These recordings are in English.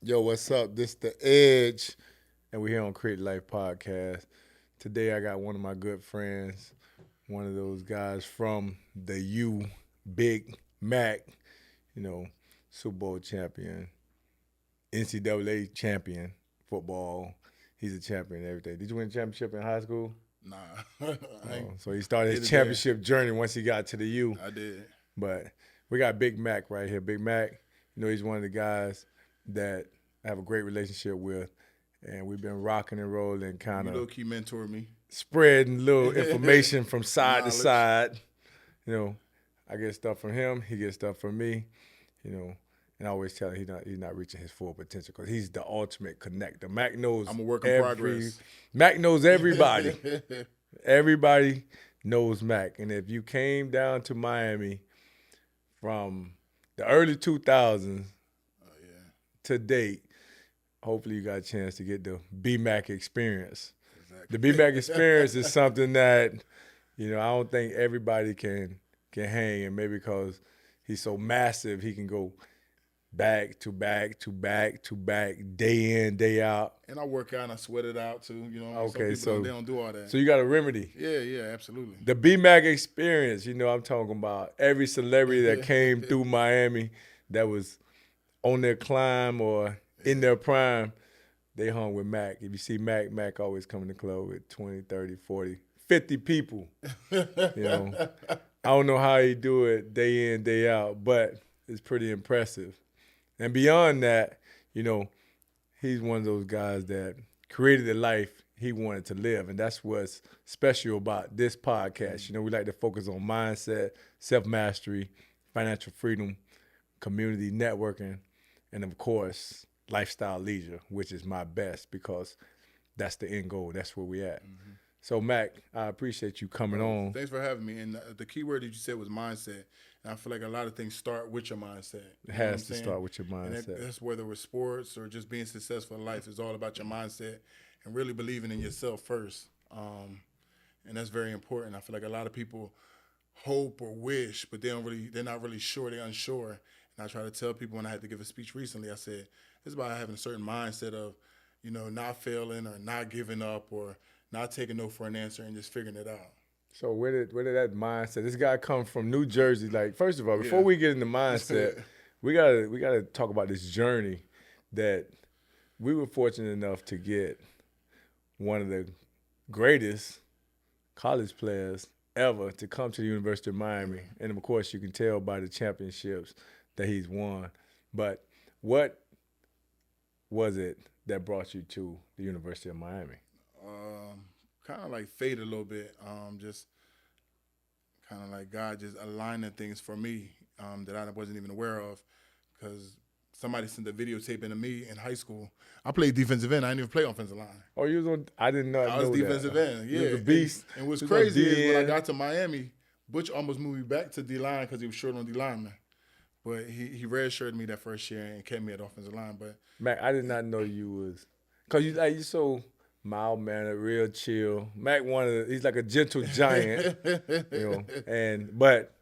Yo, what's up? This the Edge, and we're here on Create Life Podcast. Today I got one of my good friends, one of those guys from the U, Big Mac, Super Bowl champion, NCAA champion, football. He's a champion in everything. Did you win a championship in high school? Nah. So he started his championship journey once he got to the U. I did. But we got Big Mac right here. Big Mac, he's one of the guys that I have a great relationship with, and we've been rocking and rolling, kind of low-key mentored me, spreading little information from side to side. I get stuff from him, he gets stuff from me, and I always tell him he's not reaching his full potential because he's the ultimate connector. Mac knows I'm a work in progress. Mac knows everybody. Everybody knows Mac, and if you came down to Miami from the early 2000s to date, hopefully you got a chance to get the B-Mac experience. Exactly. The B-Mac experience is something that, I don't think everybody can hang, and maybe because he's so massive, he can go back to back to back to back, day in, day out. And I work out and I sweat it out too. Okay, they don't do all that. So you got a remedy. Yeah, absolutely. The B-Mac experience, I'm talking about every celebrity that came through Miami that was on their climb or in their prime, they hung with Mac. If you see Mac always come in the club with 20, 30, 40, 50 people. I don't know how he do it day in, day out, but it's pretty impressive. And beyond that, he's one of those guys that created the life he wanted to live, and that's what's special about this podcast. We like to focus on mindset, self-mastery, financial freedom, community networking, and of course, lifestyle leisure, which is my best because that's the end goal. That's where we at. Mm-hmm. So, Mac, I appreciate you coming on. Thanks for having me. And the key word that you said was mindset. And I feel like a lot of things start with your mindset. It has to start with your mindset. And that's whether it's sports or just being successful in life. It's all about your mindset and really believing in yourself first. And that's very important. I feel like a lot of people hope or wish, but they're not really sure. They're unsure. And I try to tell people when I had to give a speech recently, I said, it's about having a certain mindset of, not failing or not giving up or not taking no for an answer and just figuring it out. So where did that mindset? This guy come from New Jersey. Like, first of all, before we get into mindset, we gotta talk about this journey that we were fortunate enough to get one of the greatest college players ever to come to the University of Miami. And of course, you can tell by the championships that he's won. But what was it that brought you to the University of Miami? Kind of like fate a little bit. Just kind of like God just aligning things for me that I wasn't even aware of, because somebody sent a videotape into me in high school. I played defensive end. I didn't even play offensive line. Oh, you was on? I didn't know. I was defensive end. Yeah, you was a beast. And what's crazy is when I got to Miami, Butch almost moved me back to D-line because he was short on D-lineman. But he redshirted me that first year and kept me at offensive line. But Mac, I did not know you was, cause you so mild-mannered, real chill. Mac he's like a gentle giant, but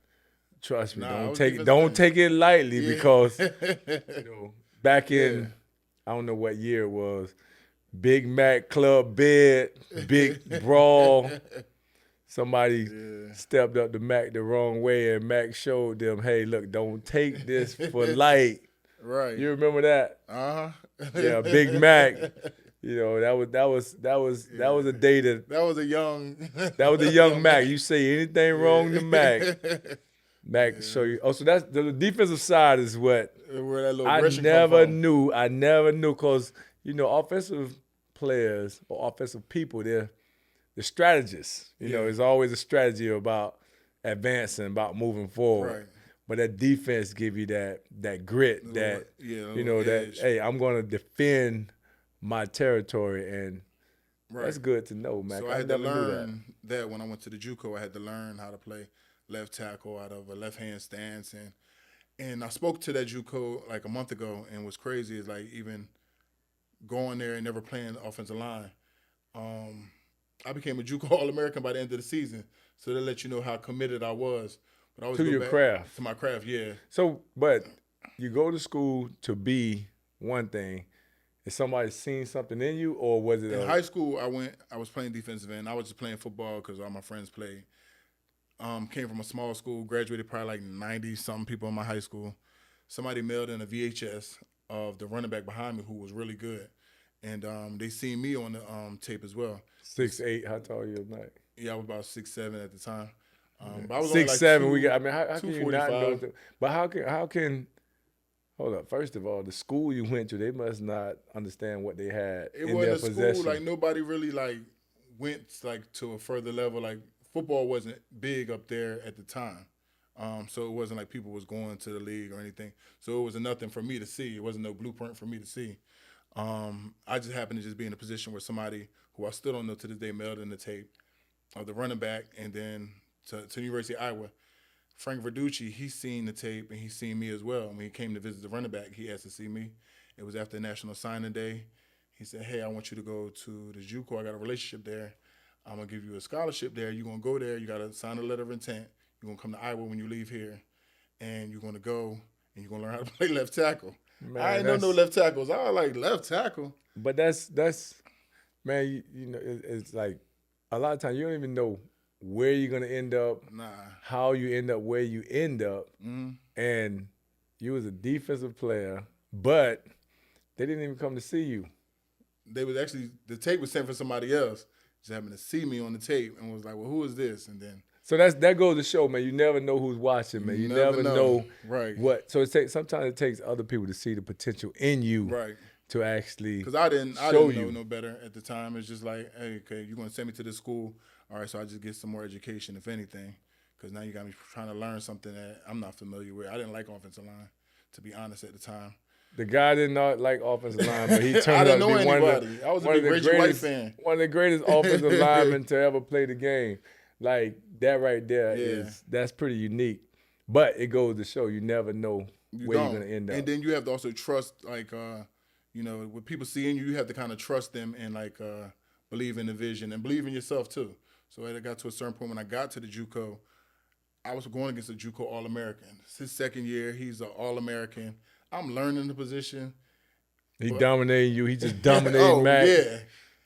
trust me, don't take it lightly because back in I don't know what year it was, Big Mac club bed, big brawl. Somebody stepped up to Mac the wrong way, and Mac showed them, "Hey, look, don't take this for light." Right. You remember that? Yeah, Big Mac. That was a day that was a young Mac. You say anything wrong to Mac, Mac show you. Oh, so that's the defensive side is what where that I never knew. I never knew because offensive players or offensive people, they're the strategists. It's always a strategy about advancing, about moving forward. Right. But that defense give you that grit, that hey, I'm going to defend my territory, and that's good to know, Mac. So I had to learn that when I went to the JUCO. I had to learn how to play left tackle out of a left-hand stance. And I spoke to that JUCO like a month ago, and what's crazy is like even going there and never playing offensive line. I became a JUCO All-American by the end of the season, so they let you know how committed I was. But I always To go your back craft. to my craft, yeah. So, but you go to school to be one thing. Is somebody seen something in you, or was it In high school, I was playing defensive end. I was just playing football because all my friends played. Came from a small school, graduated probably like 90-something people in my high school. Somebody mailed in a VHS of the running back behind me who was really good. And they seen me on the tape as well. 6'8"? How tall are you, Mike? Yeah, I was about 6'7" at the time. But I was 6'7". only like I mean, how can you not know? 245. But how can? Hold up. First of all, the school you went to, they must not understand what they had It in wasn't their a possession. school, like nobody really like went like to a further level. Like football wasn't big up there at the time. So it wasn't like people was going to the league or anything. So it was nothing for me to see. It wasn't no blueprint for me to see. I just happened to just be in a position where somebody who I still don't know to this day mailed in the tape of the running back, and then to the University of Iowa, Frank Verducci, he seen the tape and he seen me as well. When he came to visit the running back, he asked to see me. It was after National Signing Day. He said, hey, I want you to go to the JUCO. I got a relationship there. I'm going to give you a scholarship there. You're going to go there. You got to sign a letter of intent. You're going to come to Iowa when you leave here, and you're going to go and you're going to learn how to play left tackle. Man, I ain't know no left tackles. I was like, left tackle? But that's man, you know, it's like a lot of times you don't even know where you're going to end up, how you end up where you end up. Mm-hmm. And you was a defensive player, but they didn't even come to see you. They was actually, the tape was sent for somebody else. Just happened to see me on the tape and was like, well, who is this? And then. So that goes to show, man, you never know who's watching, man. You never know right. what. So sometimes it takes other people to see the potential in you, right, to actually because I didn't know no better at the time. It's just like, hey, okay, you're going to send me to this school. All right, so I just get some more education, if anything, because now you got me trying to learn something that I'm not familiar with. I didn't like offensive line, to be honest, at the time. The guy did not like offensive line, but he turned I out didn't to be know anybody. I was a big Reggie White fan. One of the greatest offensive linemen to ever play the game. Like, that right there that's pretty unique. But it goes to show you never know where you're going to end up. And then you have to also trust, like, you know, when people see in you, you have to kind of trust them and, like, believe in the vision and believe in yourself, too. So I got to a certain point when I got to the JUCO, I was going against a JUCO All-American. It's his second year. He's an All-American. I'm learning the position. He dominating you. He just dominating Mac. Yeah.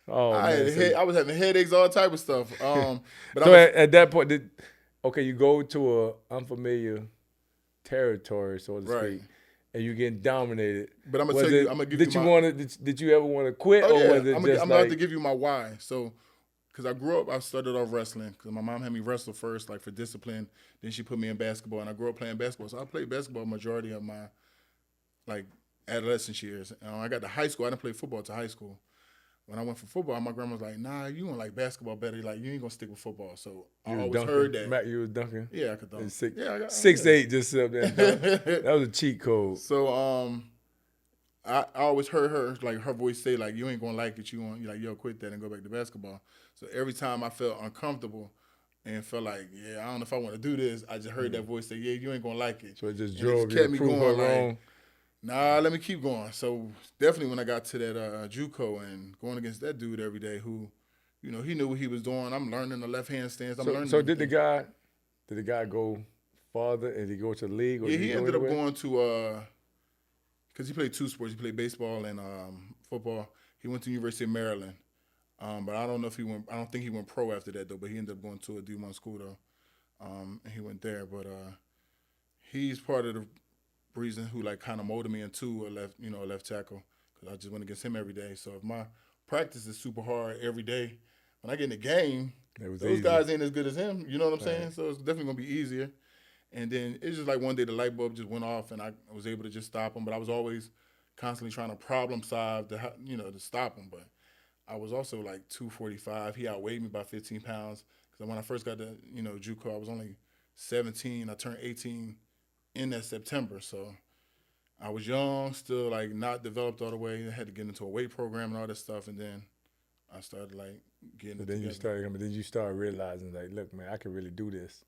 Oh, I was having headaches, all type of stuff. But so at that point, you go to an unfamiliar territory, so to speak, and you're getting dominated. But I'm gonna tell you, I'm gonna give you my. Did you ever want to quit, or was it I'm gonna have to give you my why. So, because I started off wrestling because my mom had me wrestle first, like for discipline. Then she put me in basketball, and I grew up playing basketball. So I played basketball majority of my like adolescence years. I got to high school. I didn't play football to high school. When I went for football, my grandma was like, nah, you want like basketball better. Like, you ain't going to stick with football. So I always heard that. Matt, you was dunking? Yeah, I could dunk. 6'8", just sit up there and dunk. That was a cheat code. So I always heard her, like her voice say, like, you ain't going to like it. You're like, yo, quit that and go back to basketball. So every time I felt uncomfortable and felt like, yeah, I don't know if I want to do this, I just heard that voice say, yeah, you ain't going to like it. So it just drove you to prove her wrong. Like, nah, let me keep going. So definitely when I got to that JUCO and going against that dude every day who, you know, he knew what he was doing. I'm learning the left-hand stance. I'm learning. So did the guy go farther? And did he go to the league? Or yeah, he ended up going to, because he played two sports. He played baseball and football. He went to University of Maryland. But I don't know if he went, I don't think he went pro after that though, but he ended up going to a D1 school though. And he went there. But he's part of the reason who like kind of molded me into a left tackle, because I just went against him every day. So if my practice is super hard every day, when I get in the game, those guys ain't as good as him. You know what I'm saying? So it's definitely gonna be easier. And then it's just like one day the light bulb just went off and I was able to just stop him. But I was always constantly trying to problem solve to stop him. But I was also like 245. He outweighed me by 15 pounds. Because when I first got to JUCO, I was only 17. I turned 18 in that September. So I was young, still like not developed all the way. I had to get into a weight program and all this stuff, and then I started like getting. So then you started realizing like, look, man, I can really do this.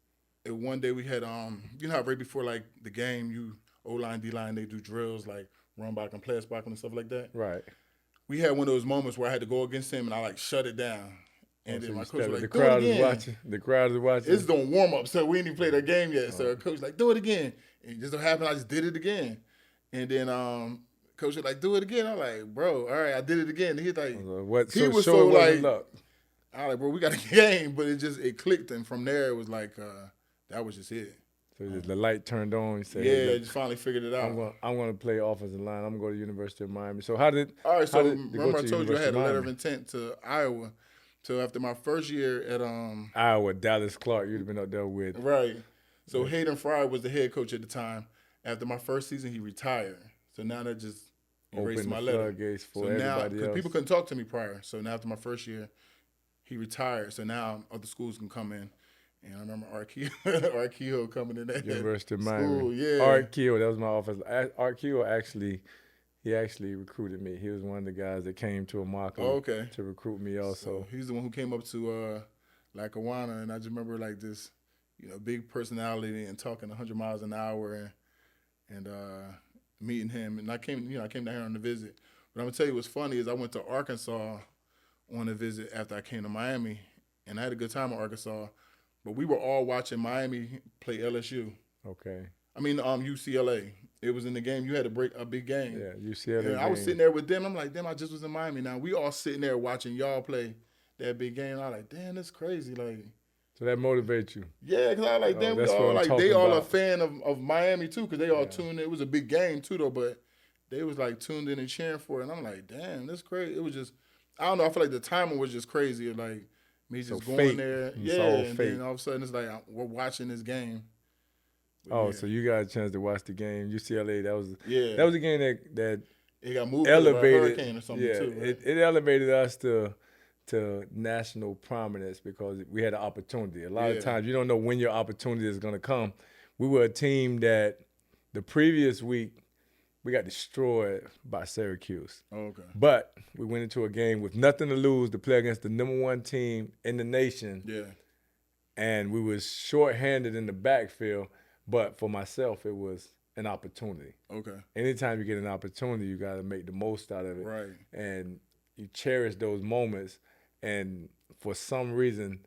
one day we had you know how right before like the game, you O-line, D-line, they do drills like run block and pass block and stuff like that. Right. We had one of those moments where I had to go against him and I like shut it down. And then So my you coach was stepped- like, the do it crowd is again. watching. The crowd is watching. It's doing warm up, so we ain't even played that game yet. So coach was like, do it again. And it just so happened I just did it again. And then coach was like, do it again. I'm like, bro, all right, I did it again. And he's like, What? he So was sure so it wasn't like, luck. I was like, bro, we got a game, but it clicked, and from there it was like that was just it. So just the light turned on. You said, Yeah, hey, look, just finally figured it out. I'm gonna play offensive line. I'm gonna go to University of Miami. So how did? All right, so how did remember I told you I had a letter of Miami? intent to Iowa. So after my first year at Iowa, Dallas Clark. You'd have been up there with. right. So Hayden Fry was the head coach at the time. After my first season, he retired. So now that just erased Open my the letter. floodgates for So now, everybody because else. people couldn't talk to me prior. So now after my first year, he retired. So now other schools can come in. And I remember Art Kehoe coming in that University of school. Miami. Yeah. Art Kehoe, that was my offense. Art Kehoe he actually recruited me. He was one of the guys that came to Immokalee Okay. to recruit me also. So he's the one who came up to Lackawanna, and I just remember like this, big personality and talking 100 miles an hour and meeting him. And I came down here on the visit. But I'm gonna tell you what's funny is I went to Arkansas on a visit after I came to Miami, and I had a good time in Arkansas. But we were all watching Miami play LSU. Okay. I mean UCLA. It was in the game. You had to break a big game. Yeah, UCLA. And I was sitting there with them. I'm like, damn, I just was in Miami. Now we all sitting there watching y'all play that big game. I was like, damn, that's crazy. Like, So that motivates you. yeah, because I like, damn, we that's what all I'm like, talking they all a about. fan of Miami too, because they all tuned in. It was a big game too, though, but they was like tuned in and cheering for it. And I'm like, damn, that's crazy. It was just, I don't know. I feel like the timing was just crazy. Like me just going fate. there, It's yeah, all and fate. then all of a sudden it's like we're watching this game. But Oh, yeah. so you got a chance to watch the game. UCLA, that was Yeah. a game that It got moved elevated. by a hurricane or something Yeah, too. Right? it elevated us to national prominence because we had an opportunity. A lot of times you don't know when your opportunity is going to come. We were a team that the previous week we got destroyed by Syracuse. Okay. But we went into a game with nothing to lose to play against the number one team in the nation. Yeah. And we was shorthanded in the backfield. But for myself, it was an opportunity. Okay. Anytime you get an opportunity, you got to make the most out of it. Right. And you cherish those moments. And for some reason,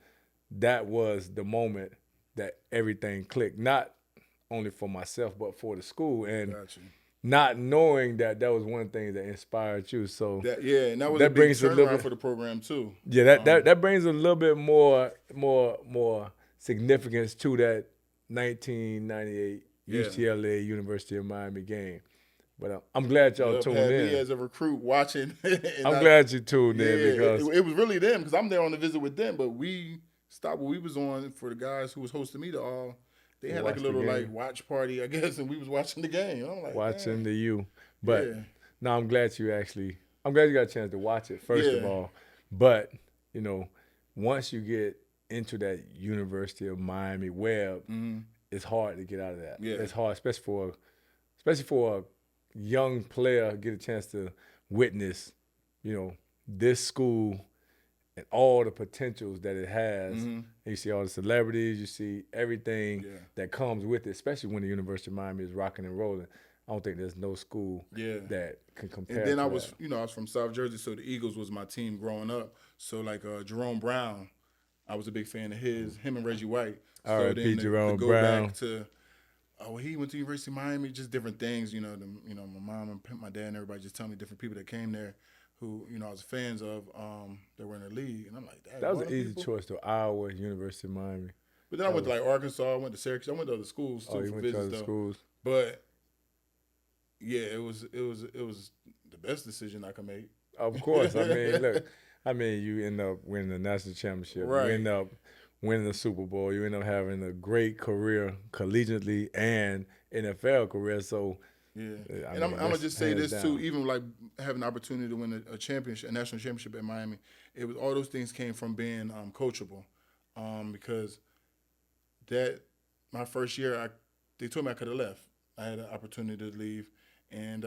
that was the moment that everything clicked. Not only for myself, but for the school. And Gotcha. not knowing that was one of the things that inspired you. So and that was that a big brings a little turnaround bit- for the program too. yeah, that brings a little bit more significance to that 1998 Yeah. UCLA University of Miami game. But I'm glad y'all tuned Had in. me as a recruit watching. I'm glad you tuned in because it was really them because I'm there on the visit with them, but we stopped what we was on for the guys who was hosting me to all. They had like a Watch the little like game. watch party, I guess, and we was watching the game. I'm like, watching "Dang." the U. But Yeah. no, I'm glad you got a chance to watch it, first of Yeah. all. But, once you get into that University of Miami web, it's hard to get out of that. Yeah. It's hard, especially for a young player, get a chance to witness, this school and all the potentials that it has. And you see all the celebrities, you see everything that comes with it, especially when the University of Miami is rocking and rolling. I don't think there's no school that can compare. And then to I was, that. I was from South Jersey, so the Eagles was my team growing up. So like Jerome Brown, I was a big fan of him and Reggie White. So R.I.P. then to Jerome go Brown. back to, he went to University of Miami, just different things. My mom and my dad and everybody just tell me different people that came there, who I was fans of, that were in the league, and I'm like, that was an easy choice to Iowa, University of Miami. But then I went to like Arkansas, I went to Syracuse, I went to other schools too You for went to visits other though. schools. But yeah, it was the best decision I could make. Of course. I mean, look, you end up winning the national championship. Right. You end up winning the Super Bowl. You end up having a great career collegiately and NFL career. So, yeah. I And mean, I'm going to that's just say hands this down. too, even like having the opportunity to win a championship, a national championship at Miami, it was all those things came from being coachable. Because my first year, they told me I could have left. I had an opportunity to leave. And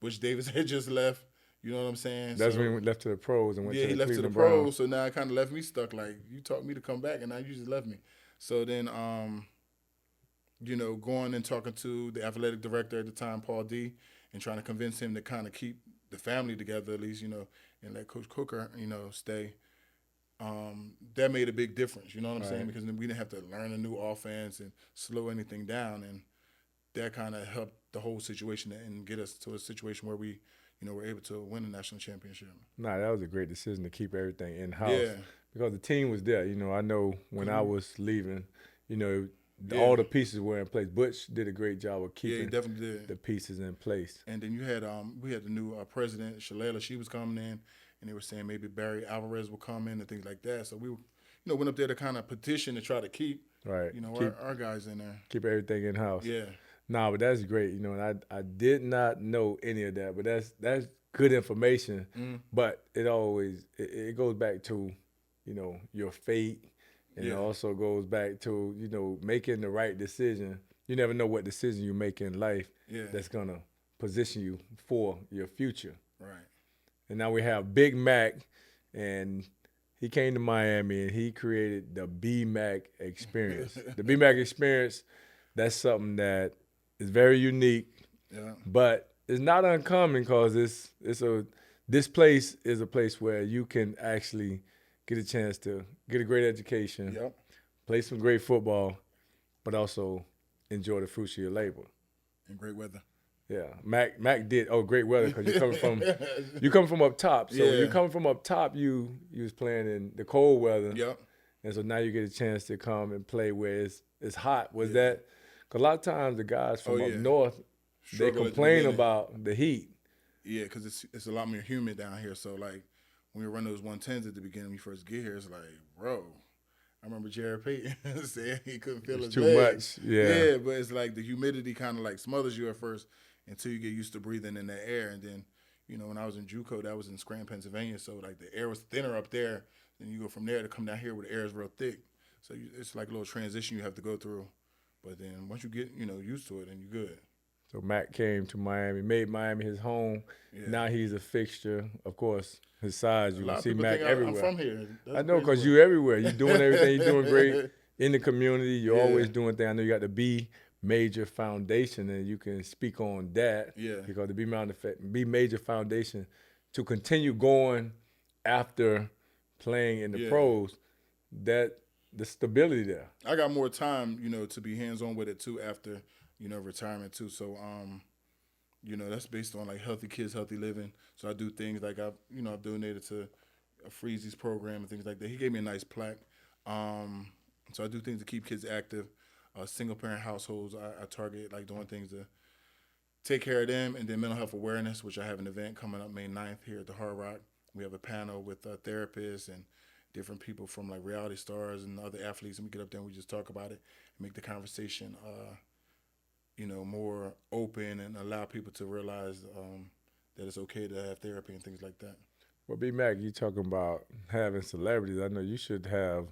Butch Davis had just left. You know what I'm saying? That's So- when he left to the pros and went to he the left to the Cleveland pros, Browns. so now it kind of left me stuck. Like, you taught me to come back, and now you just left me. So then, going and talking to the athletic director at the time, Paul D, and trying to convince him to kind of keep the family together at least, and let Coach Cooker, stay. That made a big difference. You know what I'm saying? Because then we didn't have to learn a new offense and slow anything down, and that kind of helped the whole situation and get us to a situation where we, were able to win the national championship. Nah, that was a great decision to keep everything in house. Yeah. Because the team was there. I know when I was leaving, Yeah. all the pieces were in place. Butch did a great job of Yeah, he keeping definitely did. the pieces in place. And then we had the new president, Shalala. She was coming in, and they were saying maybe Barry Alvarez will come in and things like that. So we, went up there to kind of petition to try to keep, our guys in there. Keep everything in house. Yeah. Nah, but that's great. And I did not know any of that, but that's good information. But it always it goes back to, your fate, and it also goes back to, making the right decision. You never know what decision you make in life that's gonna position you for your future. Right. And now we have Big Mac, and he came to Miami and he created the BMAC experience. The BMAC experience, that's something that is very unique, but it's not uncommon because this place is a place where you can actually get a chance to get a great education, play some great football, but also enjoy the fruits of your labor. And great weather. Yeah, Mac did. Oh, great weather because you come from up top. So when you come from up top, you was playing in the cold weather. Yep. And so now you get a chance to come and play where it's hot. Was that? Because a lot of times the guys from up north, they complain about the heat. Yeah, because it's a lot more humid down here. So like when we run those 110s at the beginning when you first get here, it's like, bro. I remember Jared Payton saying he couldn't feel his too legs. much. Yeah, but it's like the humidity kind of like smothers you at first until you get used to breathing in that air. And then, when I was in JUCO, that was in Scranton, Pennsylvania. So like the air was thinner up there. Then you go from there to come down here where the air is real thick. So it's like a little transition you have to go through. But then once you get, used to it, then you're good. So Mac came to Miami, made Miami his home. Yeah. Now he's a fixture. Of course, his size, you can see Mac everywhere. I'm from here. I know because you're everywhere. You're doing everything. You're doing great in the community. You're always doing things. I know you got the B Major Foundation, and you can speak on that. Yeah. Because the B Major Foundation, to continue going after playing in the pros, that the stability there. I got more time, to be hands-on with it too after, retirement too. So, that's based on like healthy kids, healthy living. So I do things like I've donated to a Freezy's program and things like that. He gave me a nice plaque. So I do things to keep kids active. Single-parent households, I target like doing things to take care of them, and then mental health awareness, which I have an event coming up May 9th here at the Hard Rock. We have a panel with therapists and different people from like reality stars and other athletes, and we get up there and we just talk about it and make the conversation, more open and allow people to realize that it's okay to have therapy and things like that. Well, B Mac, you talking about having celebrities. I know you should have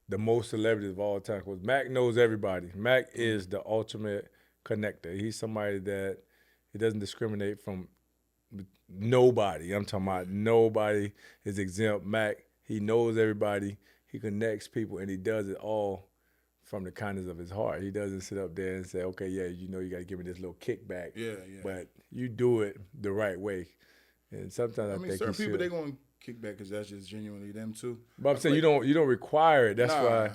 the most celebrities of all time because Mac knows everybody. Mac is the ultimate connector. He's somebody that he doesn't discriminate from nobody. I'm talking about nobody is exempt. Mac, he knows everybody. He connects people, and he does it all from the kindness of his heart. He doesn't sit up there and say, okay, you got to give me this little kickback. Yeah. But you do it the right way. And sometimes I think certain people, they're going to kick back because that's just genuinely them too. But I'm saying you don't require it. That's why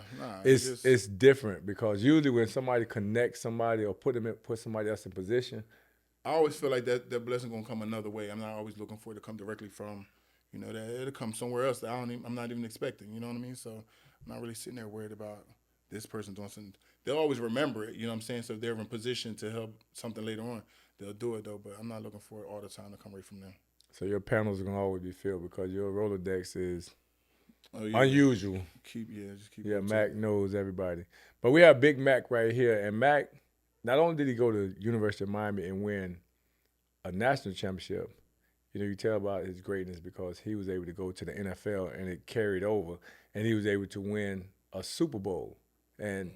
it's different, because usually when somebody connects somebody or put somebody else in position, I always feel like that blessing going to come another way. I'm not always looking for it to come directly from, that it'll come somewhere else that I'm not even expecting, you know what I mean? So I'm not really sitting there worried about this person doing something. They'll always remember it, you know what I'm saying? So if they're in position to help something later on, they'll do it though, but I'm not looking for it all the time to come right from them. So your panels are going to always be filled because your Rolodex is unusual. Just keep Mac knows everybody. But we have Big Mac right here, and Mac, not only did he go to University of Miami and win a national championship, you tell about his greatness because he was able to go to the NFL and it carried over, and he was able to win a Super Bowl. And,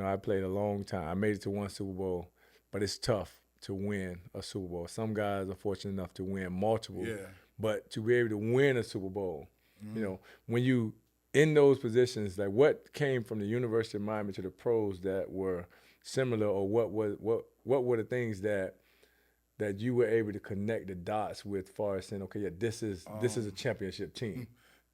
I played a long time. I made it to one Super Bowl, but it's tough to win a Super Bowl. Some guys are fortunate enough to win multiple, but to be able to win a Super Bowl, when you in those positions, like what came from the University of Miami to the pros that were similar, or what were the things that you were able to connect the dots with, far as saying, okay, yeah, this is a championship team.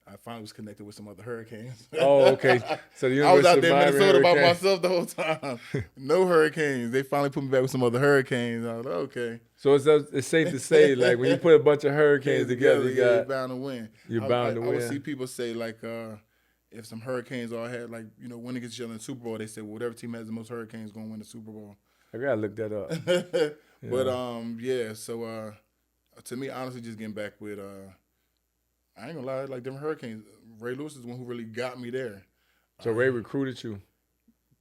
I finally was connected with some other Hurricanes. Oh, okay. So the I was University out of there in Miami Minnesota by Hurricanes. myself the whole time. No Hurricanes. They finally put me back with some other Hurricanes. I was like, okay. So it's safe to say, like, when you put a bunch of Hurricanes together, you're bound to win. You're bound to I would win. see people say, like, if some Hurricanes all had, like, winning against each other in the Super Bowl, they say, well, whatever team has the most Hurricanes is going to win the Super Bowl. I gotta look that up. But so to me, honestly, just getting back with I ain't gonna lie, like different Hurricanes. Ray Lewis is the one who really got me there. So Ray recruited you?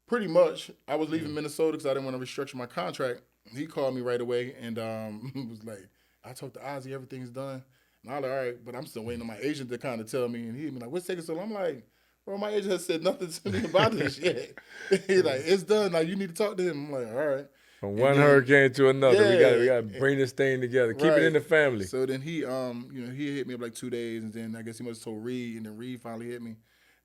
Pretty much. I was leaving Minnesota because I didn't want to restructure my contract. He called me right away and was like, I talked to Ozzy, everything's done. And I was like, all right, but I'm still waiting on my agent to kind of tell me. And he'd be like, what's taking so long? I'm like, bro, my agent has said nothing to me about this shit. He's like, it's done. Like, you need to talk to him. I'm like, all right. From one hurricane to another, we gotta bring this thing together. Keep it in the family. So then he he hit me up like 2 days, and then I guess he must have told Reed, and then Reed finally hit me,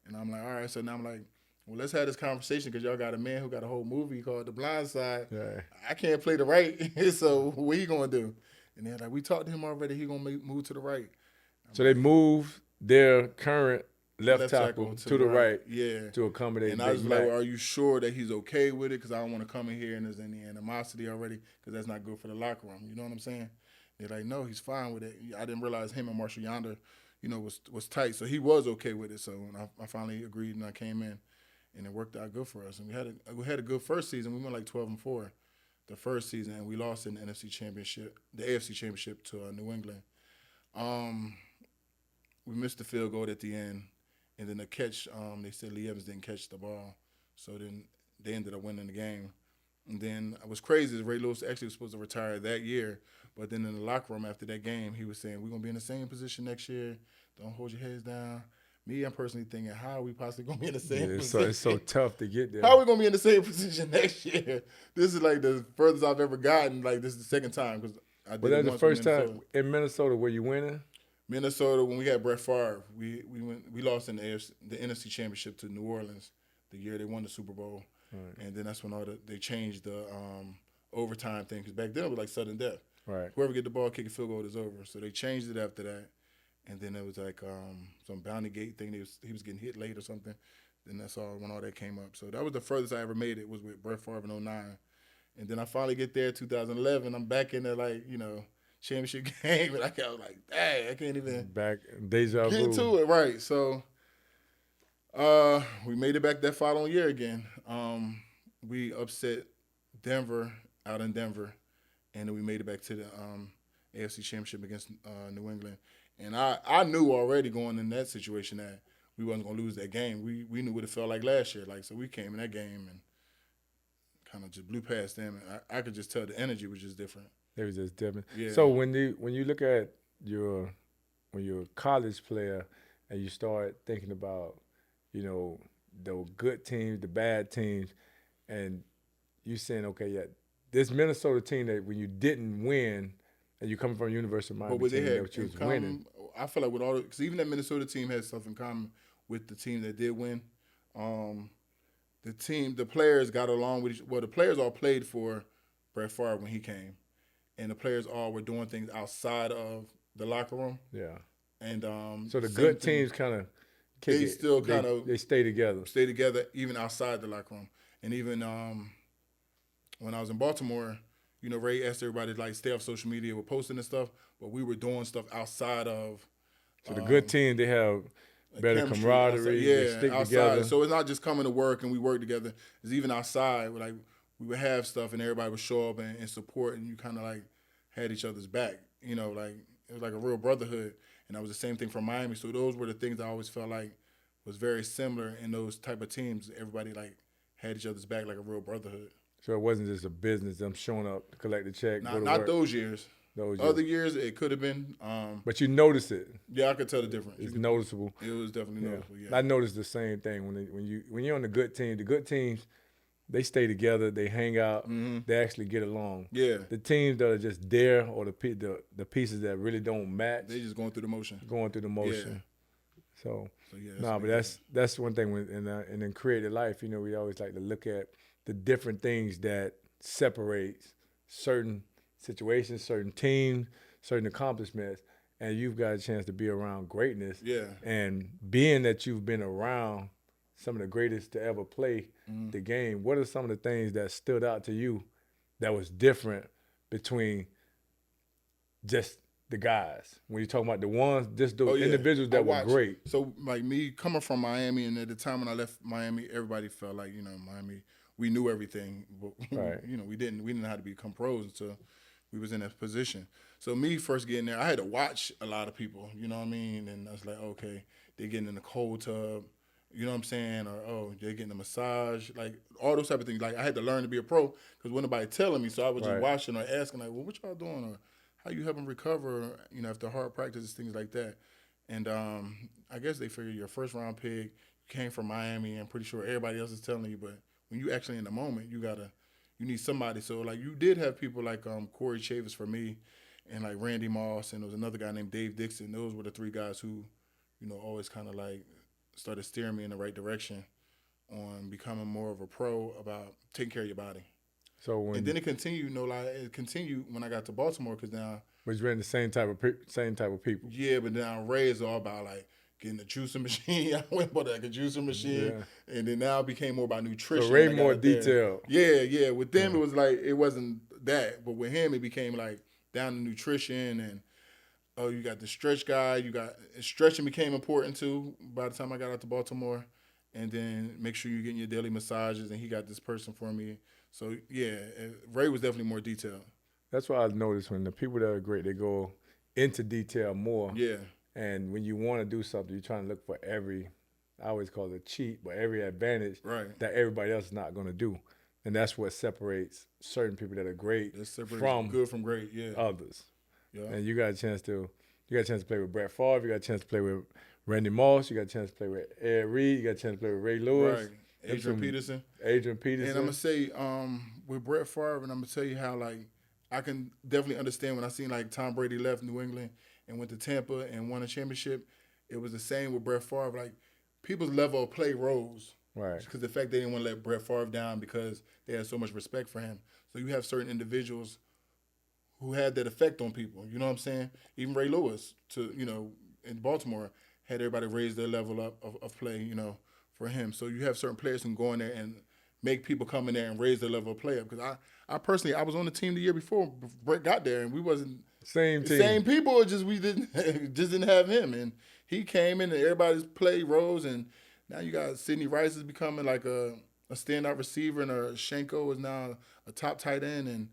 and I'm like, all right. So now I'm like, well, let's have this conversation because y'all got a man who got a whole movie called The Blind Side. Yeah. I can't play the right, so what he gonna do? And they're like, we talked to him already. He gonna move to the right. So they moved their current left tackle to the right, to accommodate. And I was like, well, are you sure that he's okay with it? Because I don't want to come in here and there's any animosity already, because that's not good for the locker room. You know what I'm saying? They're like, no, he's fine with it. I didn't realize him and Marshall Yonder, was tight. So he was okay with it. So I finally agreed and I came in, and it worked out good for us. And we had a good first season. We went like 12-4 the first season, and we lost in the AFC Championship to New England. We missed the field goal at the end. And then the catch, they said Lee Evans didn't catch the ball. So then they ended up winning the game. And then what's crazy is Ray Lewis actually was supposed to retire that year. But then in the locker room after that game, he was saying, we're going to be in the same position next year. Don't hold your heads down. Me, I'm personally thinking, how are we possibly going to be in the same position? It's so tough to get there. How are we going to be in the same position next year? This is like the furthest I've ever gotten. Like, this is the second time. Was that the first time in Minnesota were you winning? Minnesota, when we had Brett Favre, we lost in the NFC Championship to New Orleans the year they won the Super Bowl, and then that's when they changed the overtime thing, because back then it was like sudden death. Right. Whoever get the ball, kick a field goal is over. So they changed it after that, and then it was like some bounty gate thing. He was getting hit late or something. Then that's when all that came up. So that was the furthest I ever made it, was with Brett Favre in 2009, and then I finally get there 2011. I'm back in there championship game, and I was like, dang, I can't even back deja vu. Get to it, right? So, we made it back that following year again. We upset Denver out in Denver, and then we made it back to the AFC Championship against New England. And I knew already going in that situation that we wasn't gonna lose that game. We knew what it felt like last year. So we came in that game and kind of just blew past them, and I could just tell the energy was just different. It was just different. Yeah. So when you look at when you're a college player and you start thinking about, the good teams, the bad teams, and you saying, okay, yeah, this Minnesota team that when you didn't win, and you coming from a University of Miami team that you was winning. I feel like with all, because even that Minnesota team has stuff in common with the team that did win. The players got along with the players all played for Brett Favre when he came. And the players all were doing things outside of the locker room. Yeah. And so the good teams kind of they stay together. Stay together even outside the locker room. And even when I was in Baltimore, Ray asked everybody to stay off social media with posting and stuff, but we were doing stuff outside of. So the good team, they have better camaraderie. They stick outside. together. So it's not just coming to work and we work together. It's even outside. We would have stuff and everybody would show up and support, and you kind of had each other's back. It was like a real brotherhood, and that was the same thing for Miami. So those were the things I always felt like was very similar in those type of teams. Everybody had each other's back like a real brotherhood. So it wasn't just a business, them showing up to collect the check. Not those years. Other years it could have been. But you noticed it. Yeah, I could tell the difference. It's noticeable. It was definitely noticeable. Yeah. I noticed the same thing when you're on the good teams. They stay together. They hang out. Mm-hmm. They actually get along. Yeah. The teams that are just there, or the pieces that really don't match. They just going through the motion. Yeah. So yeah, no, but that's one thing. And in creative life, we always like to look at the different things that separates certain situations, certain teams, certain accomplishments, and you've got a chance to be around greatness. Yeah. And being that you've been around some of the greatest to ever play the game, what are some of the things that stood out to you that was different between just the guys? When you're talking about the ones, just those individuals that were great. So, like me coming from Miami, and at the time when I left Miami, everybody felt like, Miami, we knew everything, but Right. we didn't know how to become pros until we was in that position. So me first getting there, I had to watch a lot of people, you know what I mean? And I was like, okay, they're getting in the cold tub, you know what I'm saying? Or, oh, they're getting a massage, like all those type of things. Like I had to learn to be a pro because wasn't nobody telling me, so I was just watching or asking, like, well, what y'all doing? Or how you help them recover, after hard practices, things like that. And I guess they figure you're a first round pick, you came from Miami, I'm pretty sure everybody else is telling you, but when you actually in the moment, you need somebody. So like you did have people like Corey Chavis for me, and like Randy Moss, and there was another guy named Dave Dixon. Those were the three guys who, always kind of like started steering me in the right direction on becoming more of a pro about taking care of your body. So and then it continued, when I got to Baltimore, because now was running the same type of people. Yeah, but now Ray is all about like getting the juicing machine. I went bought like a juicing machine, and then now it became more about nutrition. So Ray more detailed. Yeah. With them, it was like it wasn't that, but with him, it became like down to nutrition and you got the stretch guy. Stretching became important too. By the time I got out to Baltimore, and then make sure you're getting your daily massages, and he got this person for me. So yeah, Ray was definitely more detailed. That's why I noticed when the people that are great, they go into detail more. Yeah. And when you want to do something, you're trying to look for I always call it a cheat, but every advantage that everybody else is not going to do. And that's what separates certain people that are great from good from great, others. Yeah. And you got a chance to play with Brett Favre, you got a chance to play with Randy Moss, you got a chance to play with Ed Reed, you got a chance to play with Ray Lewis. Right. Adrian Peterson. And I'm gonna say, with Brett Favre, and I'm gonna tell you how like I can definitely understand when I seen like Tom Brady left New England and went to Tampa and won a championship. It was the same with Brett Favre. Like people's level of play rose. Right. Because the fact they didn't want to let Brett Favre down because they had so much respect for him. So you have certain individuals who had that effect on people. You know what I'm saying? Even Ray Lewis, in Baltimore, had everybody raise their level up of play, for him. So you have certain players who can go in there and make people come in there and raise their level of play up. Because I personally, I was on the team the year before Brett got there, and we wasn't same team. Same people, just we didn't have him. And he came in and everybody's play rose, and now you got Sidney Rice is becoming like a standout receiver, and Shenko is now a top tight end, and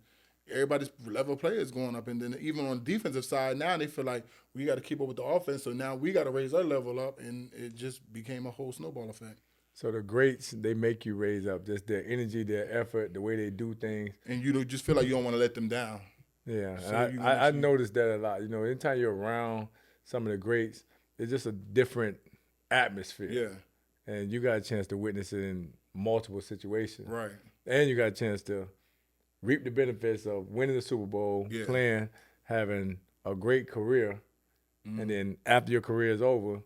everybody's level of play is going up. And then even on the defensive side, now they feel like we got to keep up with the offense, so now we got to raise our level up, and it just became a whole snowball effect. So the greats, they make you raise up, just their energy, their effort, the way they do things. And you just feel like you don't want to let them down. Yeah, so and I noticed that a lot. Anytime you're around some of the greats, it's just a different atmosphere. Yeah. And you got a chance to witness it in multiple situations. Right. And you got a chance to reap the benefits of winning the Super Bowl, playing, having a great career, and then after your career is over,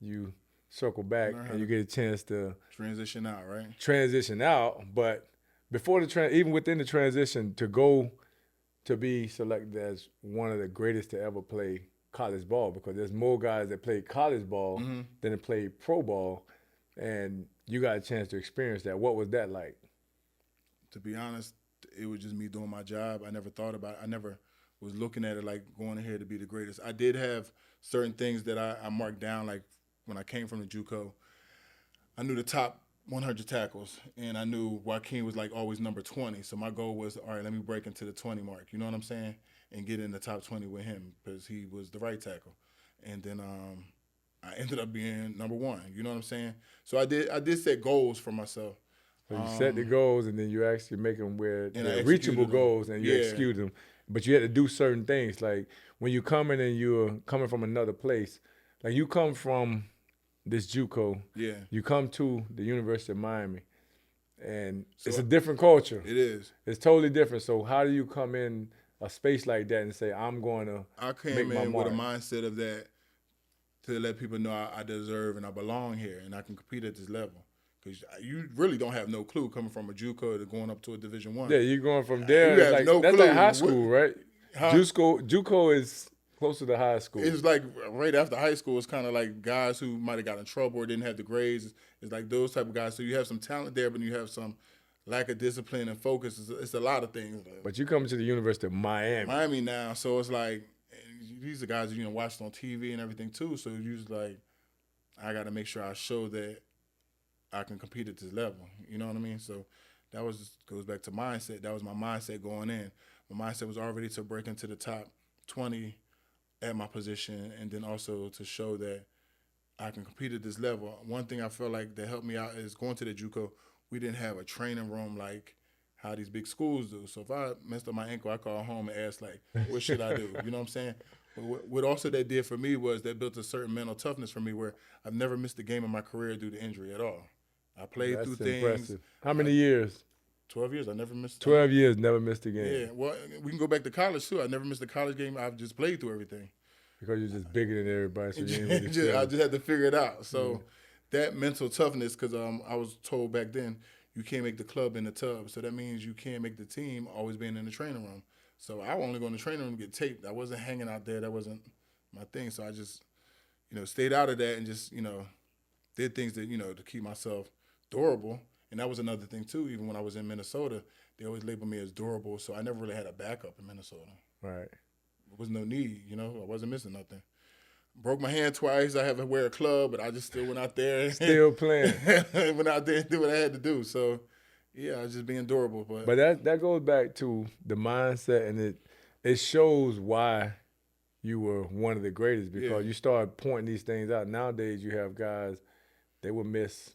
you circle back and you get a chance to transition out, right? Transition out, but before even within the transition, to go to be selected as one of the greatest to ever play college ball, because there's more guys that play college ball than that play pro ball, and you got a chance to experience that. What was that like? To be honest, it was just me doing my job. I never thought about it. I never was looking at it like going ahead to be the greatest. I did have certain things that I marked down, like when I came from the JUCO, I knew the top 100 tackles, and I knew Joaquin was like always number 20. So my goal was, all right, let me break into the 20 mark. You know what I'm saying? And get in the top 20 with him because he was the right tackle. And then I ended up being number 1. You know what I'm saying? So I did set goals for myself. So you set the goals, and then you actually make them where they're reachable goals, and you execute them. But you had to do certain things. Like when you come in and you're coming from another place, like you come from this JUCO, you come to the University of Miami, and so it's a different culture. It is. It's totally different. So how do you come in a space like that and say, I'm going to I came in with a mindset of that to let people know I deserve and I belong here and I can compete at this level. Because you really don't have no clue coming from a JUCO to going up to a Division I. Yeah, you're going from there. You have like, no that's clue like high school, right? Huh? JUCO is closer to high school. It's like right after high school, it's kind of like guys who might have got in trouble or didn't have the grades. It's like those type of guys. So you have some talent there, but you have some lack of discipline and focus. It's a lot of things. But you come to the University of Miami now, so it's like these are guys that watched on TV and everything too. So you just like, I got to make sure I show that I can compete at this level. You know what I mean? So that goes back to mindset. That was my mindset going in. My mindset was already to break into the top 20 at my position, and then also to show that I can compete at this level. One thing I felt like that helped me out is going to the JUCO. We didn't have a training room like how these big schools do. So if I messed up my ankle, I call home and ask, like, what should I do? You know what I'm saying? But what also that did for me was that built a certain mental toughness for me where I've never missed a game in my career due to injury at all. I played through things. Impressive. How many years? 12 years. I never missed. 12 years, never missed a game. Yeah. Well, we can go back to college too. I never missed a college game. I've just played through everything. Because you're just bigger than everybody, so you ain't really I just had to figure it out. So that mental toughness, because I was told back then, you can't make the club in the tub. So that means you can't make the team always being in the training room. So I only go in the training room to get taped. I wasn't hanging out there. That wasn't my thing. So I just, stayed out of that and just, did things that, to keep myself durable. And that was another thing too. Even when I was in Minnesota, they always labeled me as durable. So I never really had a backup in Minnesota. Right. There was no need, I wasn't missing nothing. Broke my hand twice. I had to wear a club, but I just still went out there. Still playing. Went out there and did what I had to do. So, yeah, I was just being durable. But that goes back to the mindset, and it shows why you were one of the greatest, because you started pointing these things out. Nowadays, you have guys, they will miss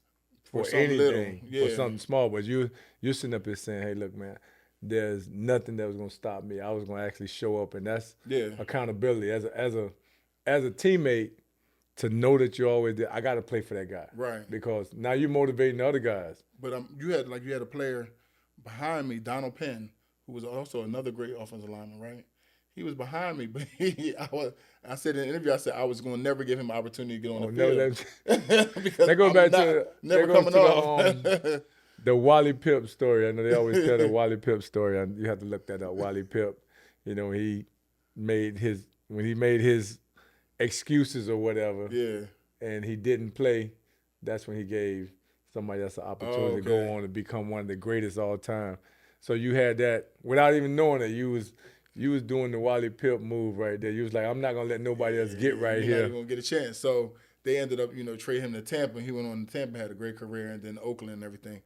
for anything, for something small. But you're sitting up here saying, hey, look, man, there's nothing that was going to stop me. I was going to actually show up, and that's accountability. As a teammate, to know that you're always there, I got to play for that guy. Right. Because now you're motivating the other guys. But you had a player behind me, Donald Penn, who was also another great offensive lineman, right? He was behind me, but I said in an interview, I said I was going to never give him an opportunity to get on the field. Because that goes back never coming off. The Wally Pipp story. I know they always tell the Wally Pipp story. And you have to look that up. Wally Pipp, when he made his excuses or whatever, and he didn't play, that's when he gave somebody else an opportunity to go on and become one of the greatest all time. So you had that without even knowing it. You was doing the Wally Pipp move right there. You was like, I'm not gonna let nobody else get right here. You're not even gonna get a chance. So they ended up, trade him to Tampa. He went on to Tampa, had a great career, and then Oakland and everything.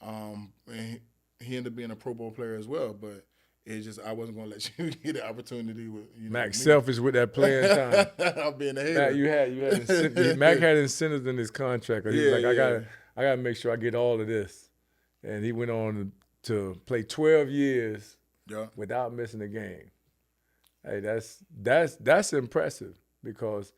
And he ended up being a Pro Bowl player as well. But it's just I wasn't gonna let you get the opportunity with Mac selfish with that playing time. I'm being a hater. Mac had incentives in his contract. He was like, I gotta make sure I get all of this. And he went on to play 12 years without missing a game. Hey, that's impressive, because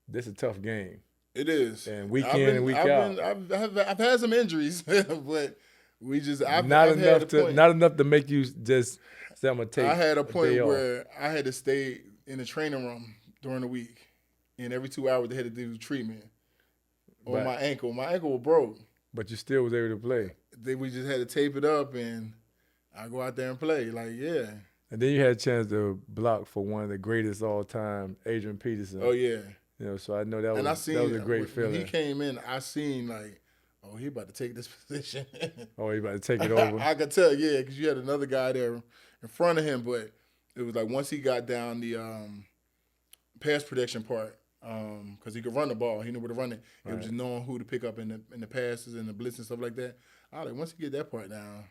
this is a tough game. It is. And week in and week out. I've had some injuries, but we just not enough to make you just say I'm gonna take. I had a point where I had to stay in the training room during the week, and every 2 hours they had to do treatment on my ankle. My ankle was broke. But you still was able to play. We just had to tape it up, and I go out there and play. And then you had a chance to block for one of the greatest all time, Edgerrin Peterson. Oh yeah. So I know that was a great feeling. When he came in, I seen he about to take this position. Oh, he about to take it over. I could tell, because you had another guy there in front of him, but it was like once he got down the pass protection part, because he could run the ball, he knew where to run it. It was just knowing who to pick up in the passes and the blitz and stuff like that. I was like, once you get that part down,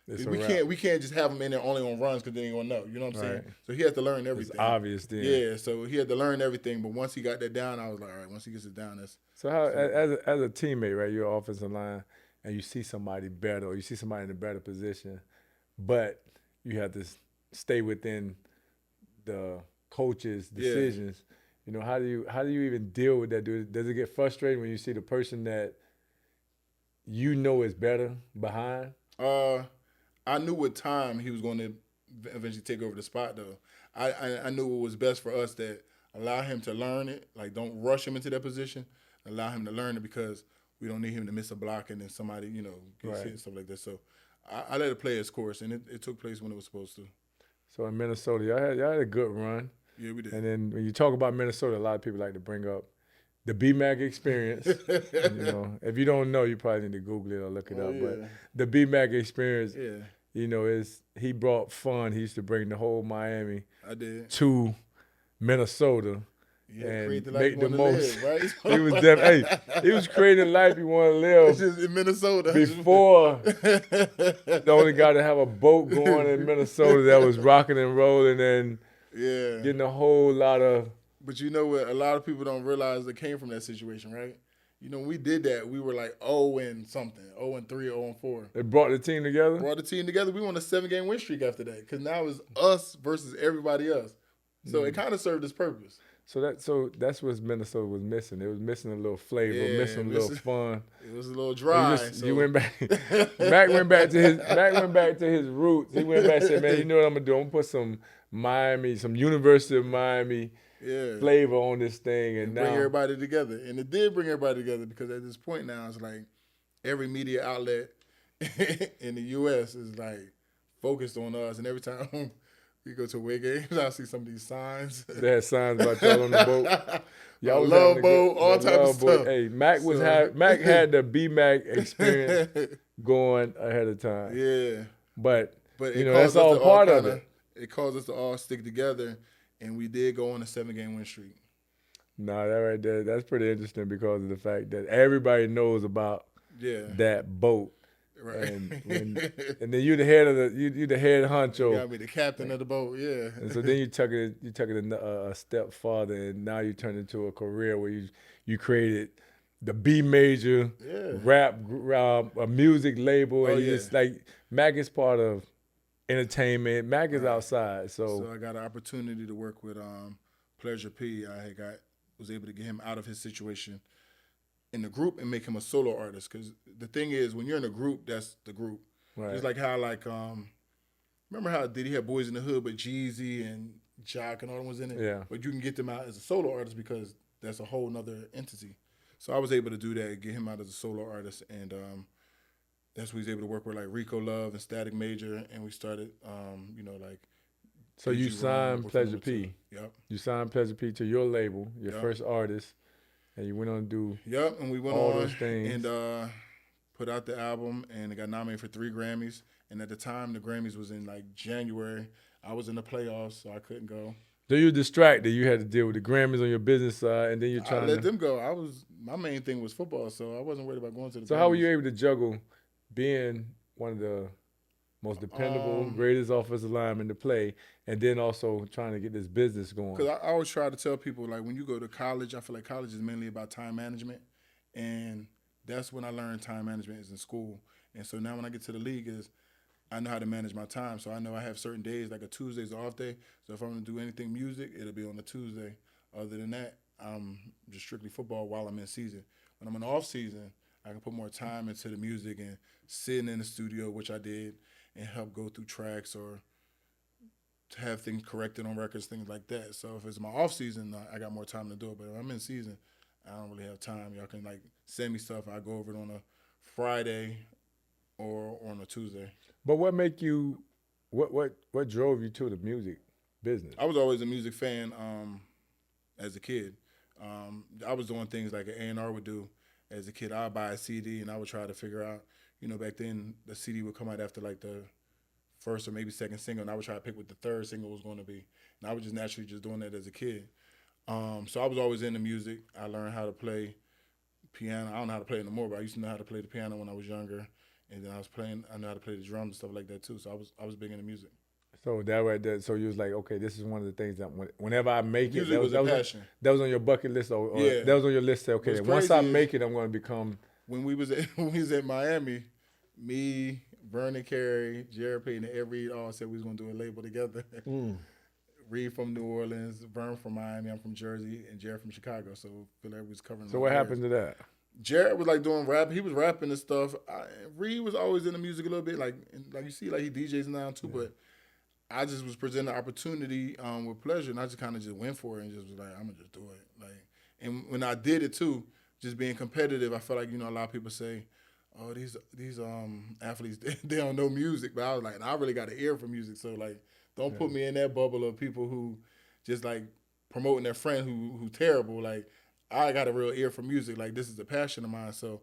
we can't just have him in there only on runs because they ain't gonna know. You know what I'm saying? So he had to learn everything. It's obvious then. Yeah, so he had to learn everything. But once he got that down, I was like, all right. Once he gets it down, that's. So how as a teammate, right? You're offensive line, and you see somebody better, or you see somebody in a better position, but you have to stay within the coach's decisions. How do you even deal with that? Does it get frustrating when you see the person that is better behind? I knew with time he was going to eventually take over the spot, though. I knew it was best for us that allow him to learn it. Like, don't rush him into that position. Allow him to learn it because we don't need him to miss a block and then somebody, gets hit and stuff like that. So I let it play its course, and it took place when it was supposed to. So in Minnesota, y'all had a good run. Yeah, we did. And then when you talk about Minnesota, a lot of people like to bring up the BMAC experience. If you don't know, you probably need to Google it or look it up. Yeah. But the BMAC experience, Yeah. is he brought fun. He used to bring the whole Miami I did. to Minnesota. Yeah, And make the most. Live, right? He was creating the life you want to live. It's just in Minnesota. Before the only guy to have a boat going in Minnesota that was rocking and rolling and getting a whole lot of. But you know what? A lot of people don't realize that came from that situation, right? When we did that, we were like 0 and something, 0 and 3, 0 and 4. It brought the team together? Brought the team together. We won a 7-game win streak after that because now it's us versus everybody else. So it kind of served its purpose. So that's what Minnesota was missing. It was missing a little flavor, missing a little fun. It was a little dry. You went back. Mac went back to his roots. He went back and said, "Man, you know what I'm gonna do? I'm gonna put some University of Miami flavor on this thing, and now bring everybody together." And it did bring everybody together because at this point now, it's like every media outlet in the U.S. is like focused on us, and every time we go to away games, I see some of these signs. They had signs about y'all on the boat. Y'all was love boat, all type of stuff. Hey, Mac had the BMAC experience going ahead of time. Yeah, but that's all part of it. It caused us to all stick together, and we did go on a 7-game win streak. Nah, that right there, that's pretty interesting because of the fact that everybody knows about that boat. Right. And then you the head of you the head honcho. You gotta be the captain of the boat, yeah. And so then you took it a step farther, and now you turned into a career where you created the B major rap a music label, and it's like Mac is part of entertainment. Mac is outside, so I got an opportunity to work with Pleasure P. Was able to get him out of his situation in the group and make him a solo artist. Because the thing is, when you're in a group, that's the group. Right. It's like how remember how Diddy had Boys in the Hood, but Jeezy and Jock and all them was in it? Yeah. But you can get them out as a solo artist because that's a whole nother entity. So I was able to do that, get him out as a solo artist, and that's what he's able to work with, like Rico Love and Static Major, and we started, like. So you signed Pleasure P. Yep. You signed Pleasure P to your label, your first artist. And you went on to do and we went all on those things. And put out the album, and it got nominated for 3 Grammys. And at the time, the Grammys was in like January. I was in the playoffs, so I couldn't go. So you were distracted. You had to deal with the Grammys on your business side, and then you're trying to let them go. My main thing was football, so I wasn't worried about going to the. So Grammys. How were you able to juggle being one of the most dependable, greatest offensive linemen to play, and then also trying to get this business going? Because I always try to tell people, like, when you go to college, I feel like college is mainly about time management, and that's when I learned time management is in school. And so now when I get to the league, I know how to manage my time. So I know I have certain days, like a Tuesday's an off day. So if I'm going to do anything music, it'll be on a Tuesday. Other than that, I'm just strictly football while I'm in season. When I'm in off season, I can put more time into the music and sitting in the studio, which I did, and help go through tracks or to have things corrected on records, things like that. So if it's my off season, I got more time to do it. But if I'm in season, I don't really have time. Y'all can like send me stuff. I go over it on a Friday or on a Tuesday. But what drove you to the music business? I was always a music fan as a kid. I was doing things like an A&R would do as a kid. I'd buy a CD and I would try to figure out, back then the CD would come out after like the first or maybe second single, and I would try to pick what the third single was going to be. And I was just naturally just doing that as a kid. So I was always into music. I learned how to play piano. I don't know how to play it anymore, but I used to know how to play the piano when I was younger. And then I know how to play the drums and stuff like that too. So I was big into music. So that right there, so you was like, okay, this is one of the things that whenever I make it, music was a passion. That was on your bucket list, or that was on your list. Say, okay, once I make it, I'm going to become. When we was at Miami, me, Vernon Carey, Jared Payton, and Ed Reed all said we was going to do a label together. Reed from New Orleans, Vern from Miami, I'm from Jersey, and Jared from Chicago. So feel like we was covering. So what happened to that? Jared was like doing rap. He was rapping and stuff. Reed was always in the music a little bit, like you see, like he DJs now too. Yeah. But I just was presented the opportunity with pleasure, and I just kind of just went for it and just was like, I'm gonna just do it. Like, and when I did it too, just being competitive, I feel like a lot of people say, "Oh, these athletes they don't know music," but I was like, I really got an ear for music, so like, don't put me in that bubble of people who just like promoting their friend who terrible. Like, I got a real ear for music. Like, this is a passion of mine, so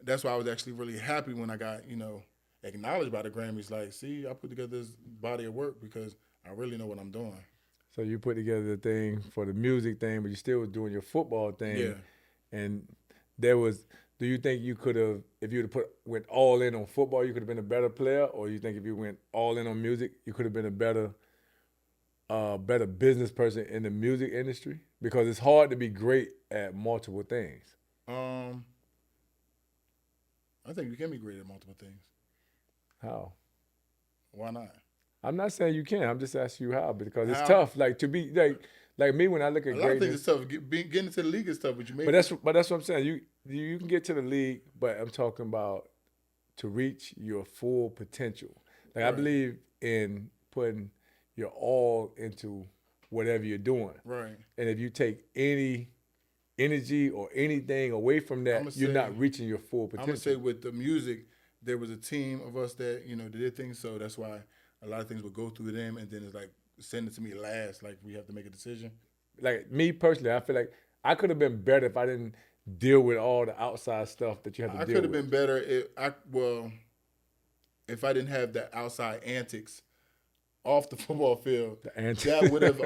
that's why I was actually really happy when I got acknowledged by the Grammys. Like, see, I put together this body of work because I really know what I'm doing. So you put together the thing for the music thing, but you still was doing your football Yeah. thing. And there was, do you think you could have, if you went all in on football, you could have been a better player? Or you think if you went all in on music, you could have been a better business person in the music industry? Because it's hard to be great at multiple things. Um, I think you can be great at multiple things. How? Why not? I'm not saying you can't. I'm just asking you how, because it's How? tough. Like to be like me when I look A at lot of things greatness. is tough. Getting into the league is tough, but you make But that's what I'm saying. You can get to the league, but I'm talking about to reach your full potential. Like I Right. believe in putting your all into whatever you're doing. right. And if you take any energy or anything away from that, I'ma you're say- not reaching your full I'm potential. gonna say with the music, there was a team of us that did things, so that's why a lot of things would go through them, and then it's like send it to me last. Like we have to make a decision. Like me personally, I feel like I could have been better if I didn't deal with all the outside stuff that you have to I deal could have with. been better if I didn't have the outside antics off the football field. The antics. That would have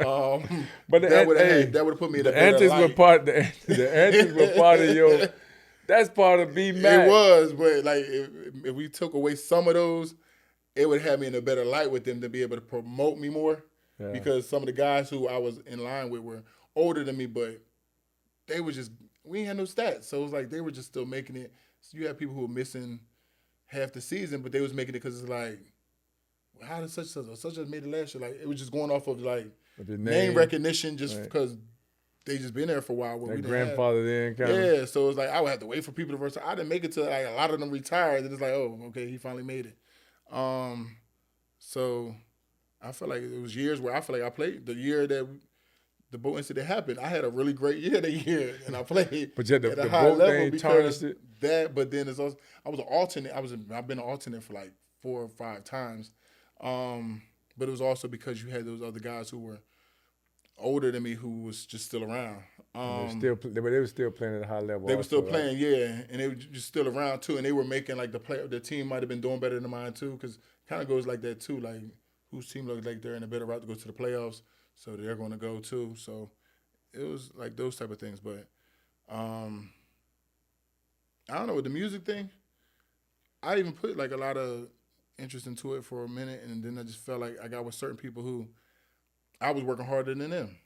But that would have put me in a the better antics light. were part. The antics were part of your. That's part of B Mac. It was, but like if we took away some of those, it would have me in a better light with them to be able to promote me more. Yeah. Because some of the guys who I was in line with were older than me, but they were just we ain't had no stats, so it was like they were just still making it. So you have people who were missing half the season, but they was making it because it's like, how did such made it last year? Like it was just going off of like With your name recognition, just Right. because they just been there for a while. Where we That didn't have. grandfather then kind of. Yeah, so it's like I would have to wait for people to verse. I didn't make it to like a lot of them retired, and it's like, oh, okay, he finally made it. So I feel like it was years where I feel like I played the year that the boat incident happened. I had a really great year that year, and I played But yeah, at a the high boat level thing because tarnished it. that. But then it's also I was an alternate. I've been an alternate for like 4 or 5 times, but it was also because you had those other guys who were older than me who was just still around. They were still playing at a high level. They were still also, playing, yeah, and they were just still around too, and they were making like the team might have been doing better than mine too, because kind of goes like that too, like whose team looks like they're in a better route to go to the playoffs, so they're going to go too. So it was like those type of things, but I don't know with the music thing. I even put like a lot of interest into it for a minute, and then I just felt like I got with certain people who I was working harder than them.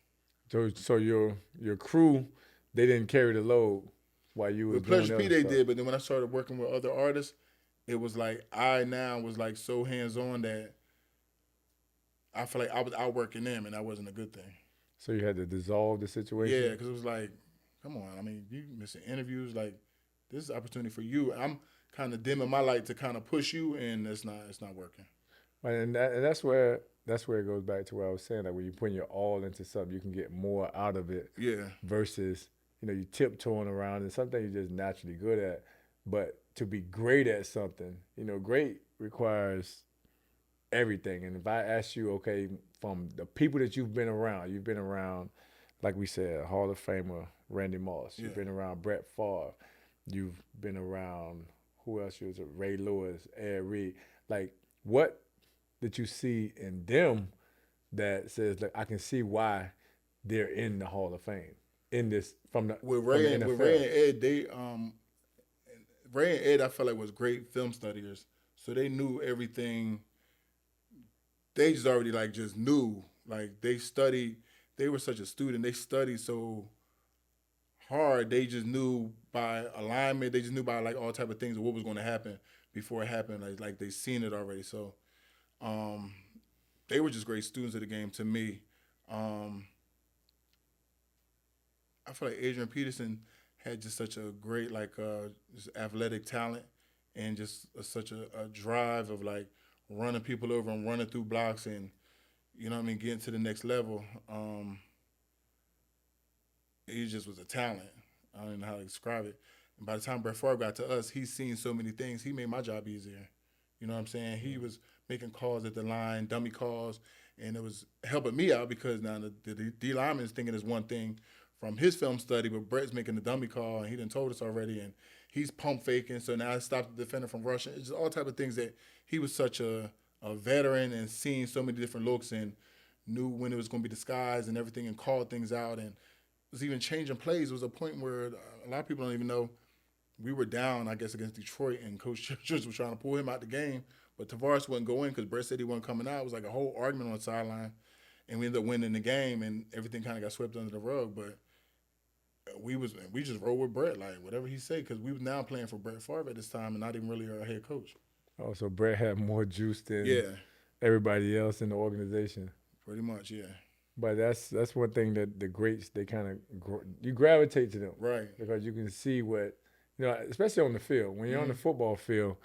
So your crew, they didn't carry the load while you was With doing Pleasure the P, other they stuff. did, but then when I started working with other artists, it was like I now was like so hands on that I feel like I was outworking them, and that wasn't a good thing. So you had to dissolve the situation. Yeah, because it was like, come on, I mean, you missing interviews, like this is an opportunity for you. I'm kind of dimming my light to kind of push you, and it's not working. Right, and that's where it goes back to what I was saying. Like when you put your all into something, you can get more out of it. Yeah, Versus, you tiptoeing around and something you're just naturally good at. But to be great at something, great requires everything. And if I ask you, okay, from the people that you've been around, like we said, Hall of Famer Randy Moss. You've Yeah. been around Brett Favre. You've been around who else? Was it? Ray Lewis, Ed Reed. Like what did you see in them that says like I can see why they're in the Hall of Fame in this from the with from the Ray and Ed, they Ray and Ed, I felt like was great film studiers, so they knew everything. They just already like just knew, like they studied. They were such a student. They studied so hard. They just knew by alignment. They just knew by like all type of things of what was going to happen before it happened. Like they seen it already. So they were just great students of the game to me. I feel like Adrian Peterson had just such a great just athletic talent and just such a drive of like running people over and running through blocks and you know what I mean, getting to the next level. He just was a talent. I don't even know how to describe it. And by the time Brett Favre got to us, he's seen so many things. He made my job easier. You know what I'm saying? He was making calls at the line, dummy calls, and it was helping me out because now the D lineman is thinking it's one thing from his film study, but Brett's making the dummy call, and he done told us already, and he's pump faking, so now I stopped the defender from rushing. It's just all type of things that he was such a veteran and seeing so many different looks and knew when it was going to be disguised and everything and called things out and was even changing plays. There was a point where a lot of people don't even know we were down, I guess, against Detroit, and Coach Church was trying to pull him out the game, but Tavares wouldn't go in because Brett said he wasn't coming out. It was like a whole argument on the sideline, and we ended up winning the game, and everything kind of got swept under the rug. But we just rolled with Brett, like whatever he said, because we was now playing for Brett Favre at this time and not even really our head coach. Oh, so Brett had more juice than Yeah, everybody else in the organization. pretty much, yeah. But that's one thing that the greats, they kind of you gravitate to them, Right. because you can see what, especially on the field. When you're on the football field,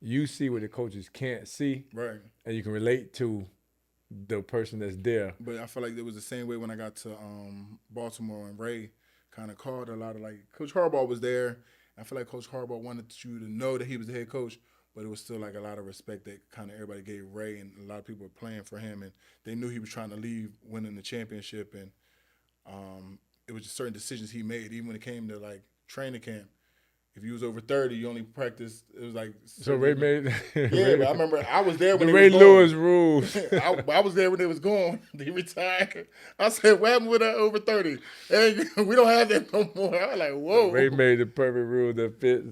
you see what the coaches can't see, Right. and you can relate to the person that's there. But I feel like it was the same way when I got to Baltimore, and Ray kind of called a lot of, like, Coach Harbaugh was there. I feel like Coach Harbaugh wanted you to know that he was the head coach, but it was still like a lot of respect that kind of everybody gave Ray, and a lot of people were playing for him, and they knew he was trying to leave winning the championship, and it was just certain decisions he made, even when it came to, like, training camp. If you was over 30, you only practiced. It was like so Ray made. Yeah, but I remember I was there when the they Ray was going. Lewis rules. I was there when they was going. He retired. I said, "What happened with that over 30? And we don't have that no more." I was like, "Whoa." Ray made the perfect rule that fits.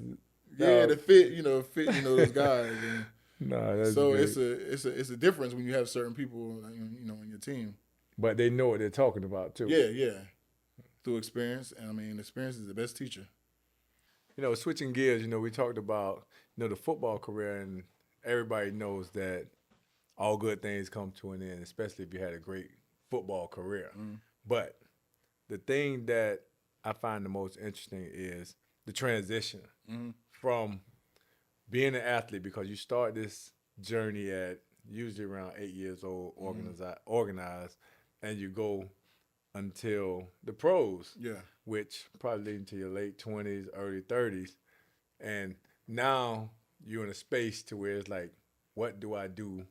Yeah, the fit those guys. And That's so great. it's a difference when you have certain people, on your team. But they know what they're talking about too. Yeah. Through experience, and I mean, experience is the best teacher. Switching gears, we talked about, the football career, and everybody knows that all good things come to an end, especially if you had a great football career. But the thing that I find the most interesting is the transition from being an athlete, because you start this journey at usually around 8 years old, organized, and you go until the pros, which probably lead into your late 20s, early 30s. And now you're in a space to where it's like, what do I do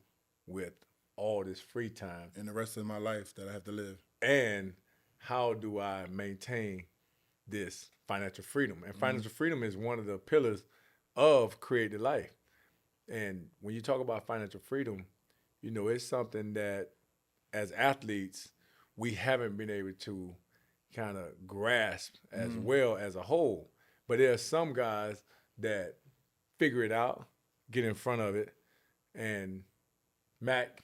with all this free time? And the rest of my life that I have to live. And how do I maintain this financial freedom? And financial freedom is one of the pillars of creative life. And when you talk about financial freedom, it's something that as athletes, we haven't been able to kind of grasp as well as a whole. But there are some guys that figure it out, get in front of it. And Mac,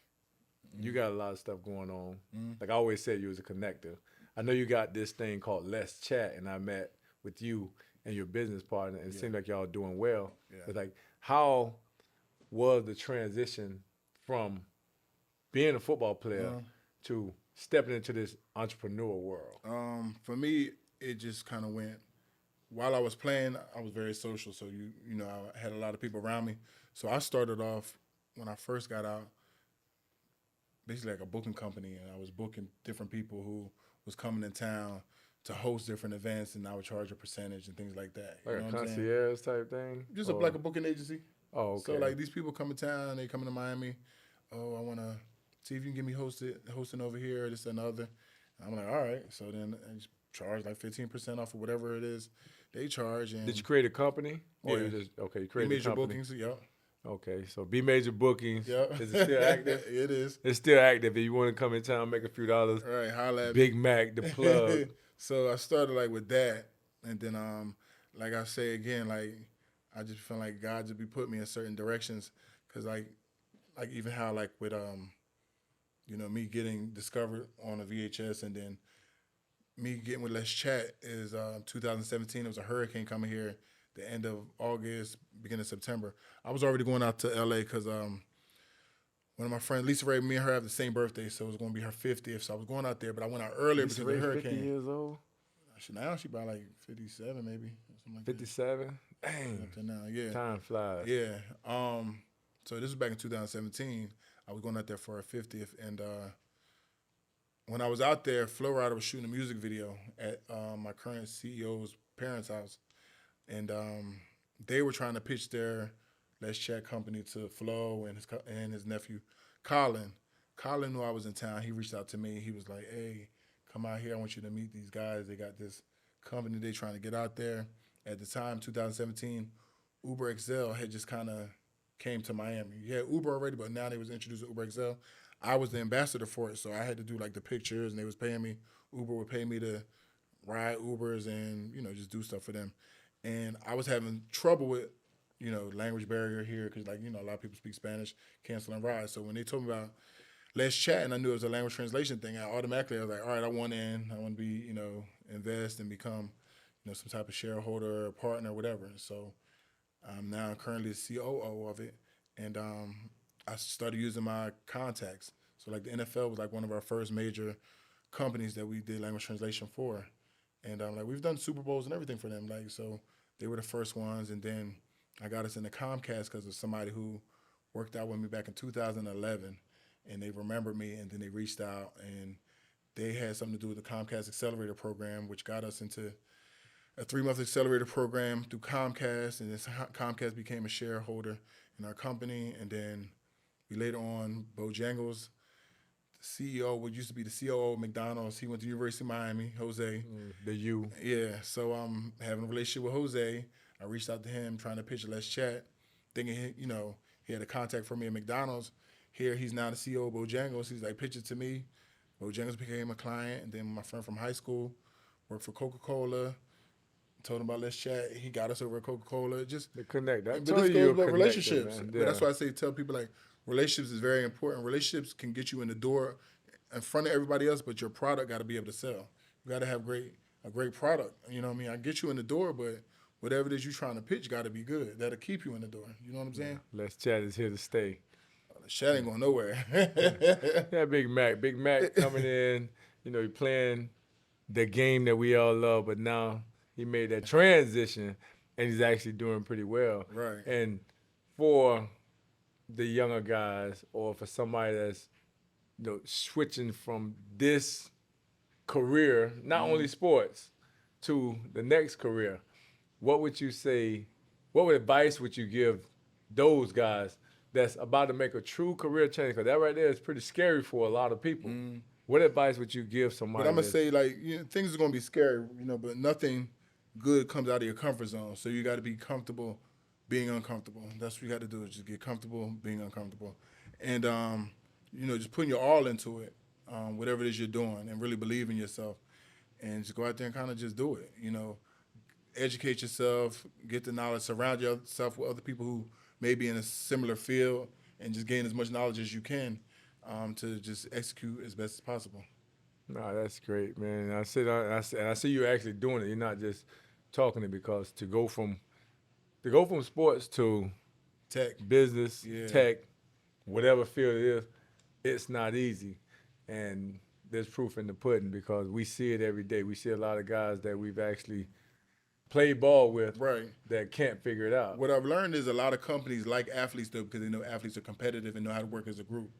you got a lot of stuff going on. Like I always said, you was a connector. I know you got this thing called Let's Chat, and I met with you and your business partner, and it seemed like y'all doing well. Yeah. But like, how was the transition from being a football player to stepping into this entrepreneur world? For me, it just kind of went. While I was playing, I was very social, so I had a lot of people around me. So I started off when I first got out, basically like a booking company, and I was booking different people who was coming in town to host different events, and I would charge a percentage and things like that. Like a concierge type thing? Just like a booking agency. Oh, okay. So like these people come in town, they come to Miami. Oh, I want to see if you can get me hosting over here, this and the other. I'm like, all right. So then I just charge like 15% off of whatever it is they charge. And did you create a company? Or Yeah. you created a major company? bookings, yep. Okay, so Be Major Bookings. Yep. Is it still active? It is. It's still active. If you want to come in town, make a few dollars. All right, holla at me. Big Mac, the plug. So I started like with that, and then like I say again, like I just feel like God just be putting me in certain directions, because like even how like with me getting discovered on a VHS, and then me getting with Let's Chat is 2017. There was a hurricane coming here the end of August, beginning of September. I was already going out to LA because one of my friends, Lisa Ray, me and her have the same birthday, so it was going to be her 50th. So I was going out there, but I went out earlier because of the hurricane. 50 years old? Now she about like 57 maybe, or something like 57? Dang. that. Up to now, yeah. Time flies. Yeah. So this was back in 2017. I was going out there for our 50th, and when I was out there, Flow Rider was shooting a music video at my current CEO's parents' house, and they were trying to pitch their Let's Chat company to Flo and his nephew, Colin. Colin knew I was in town. He reached out to me. He was like, "Hey, come out here. I want you to meet these guys. They got this company they trying to get out there." At the time, 2017, Uber XL had just kind of came to Miami. You had Uber already, but now they was introducing Uber XL. I was the ambassador for it, so I had to do like the pictures, and they was paying me. Uber would pay me to ride Ubers and just do stuff for them. And I was having trouble with language barrier here because a lot of people speak Spanish, canceling rides. So when they told me about Let's Chat, and I knew it was a language translation thing, I was like, all right, I want in. I want to be invest and become some type of shareholder or partner or whatever. So I'm now currently the COO of it, and I started using my contacts. So like the NFL was like one of our first major companies that we did language translation for, and we've done Super Bowls and everything for them. So they were the first ones, and then I got us into Comcast because of somebody who worked out with me back in 2011, and they remembered me, and then they reached out, and they had something to do with the Comcast Accelerator Program, which got us into a 3-month accelerator program through Comcast, and then Comcast became a shareholder in our company, and then we later on, Bojangles, the CEO, what used to be the COO of McDonald's, he went to University of Miami, Jose. The U. Yeah, so I'm having a relationship with Jose. I reached out to him trying to pitch a Let's Chat, thinking, he had a contact for me at McDonald's. Here, he's now the CEO of Bojangles. He's like, pitch it to me. Bojangles became a client, and then my friend from high school worked for Coca-Cola. Told him about Let's Chat. He got us over at Coca-Cola. Just the connect. But this goes about relationships. Yeah. But that's why I tell people relationships is very important. Relationships can get you in the door in front of everybody else, but your product got to be able to sell. You got to have a great product. You know what I mean? I get you in the door, but whatever it is you're trying to pitch got to be good. That'll keep you in the door. You know what I'm saying? Let's Chat is here to stay. Let's Chat ain't going nowhere. Yeah, Big Mac. Big Mac coming in. He playing the game that we all love, but now he made that transition, and he's actually doing pretty well. Right. And for the younger guys, or for somebody that's switching from this career, not only sports, to the next career, what would you say? What advice would you give those guys that's about to make a true career change? Because that right there is pretty scary for a lot of people. What advice would you give somebody? But I'm gonna say things are gonna be scary, but nothing good comes out of your comfort zone. So you got to be comfortable being uncomfortable. That's what you got to do, is just get comfortable being uncomfortable. And, just putting your all into it, whatever it is you're doing, and really believe in yourself. And just go out there and kind of just do it. Educate yourself, get the knowledge, surround yourself with other people who may be in a similar field, and just gain as much knowledge as you can to just execute as best as possible. No, that's great, man. I see you actually doing it. You're not just talking it, because to go from sports to tech, business, tech, whatever field it is, it's not easy. And there's proof in the pudding, because we see it every day. We see a lot of guys that we've actually played ball with that can't figure it out. What I've learned is a lot of companies like athletes do, because they know athletes are competitive and know how to work as a group.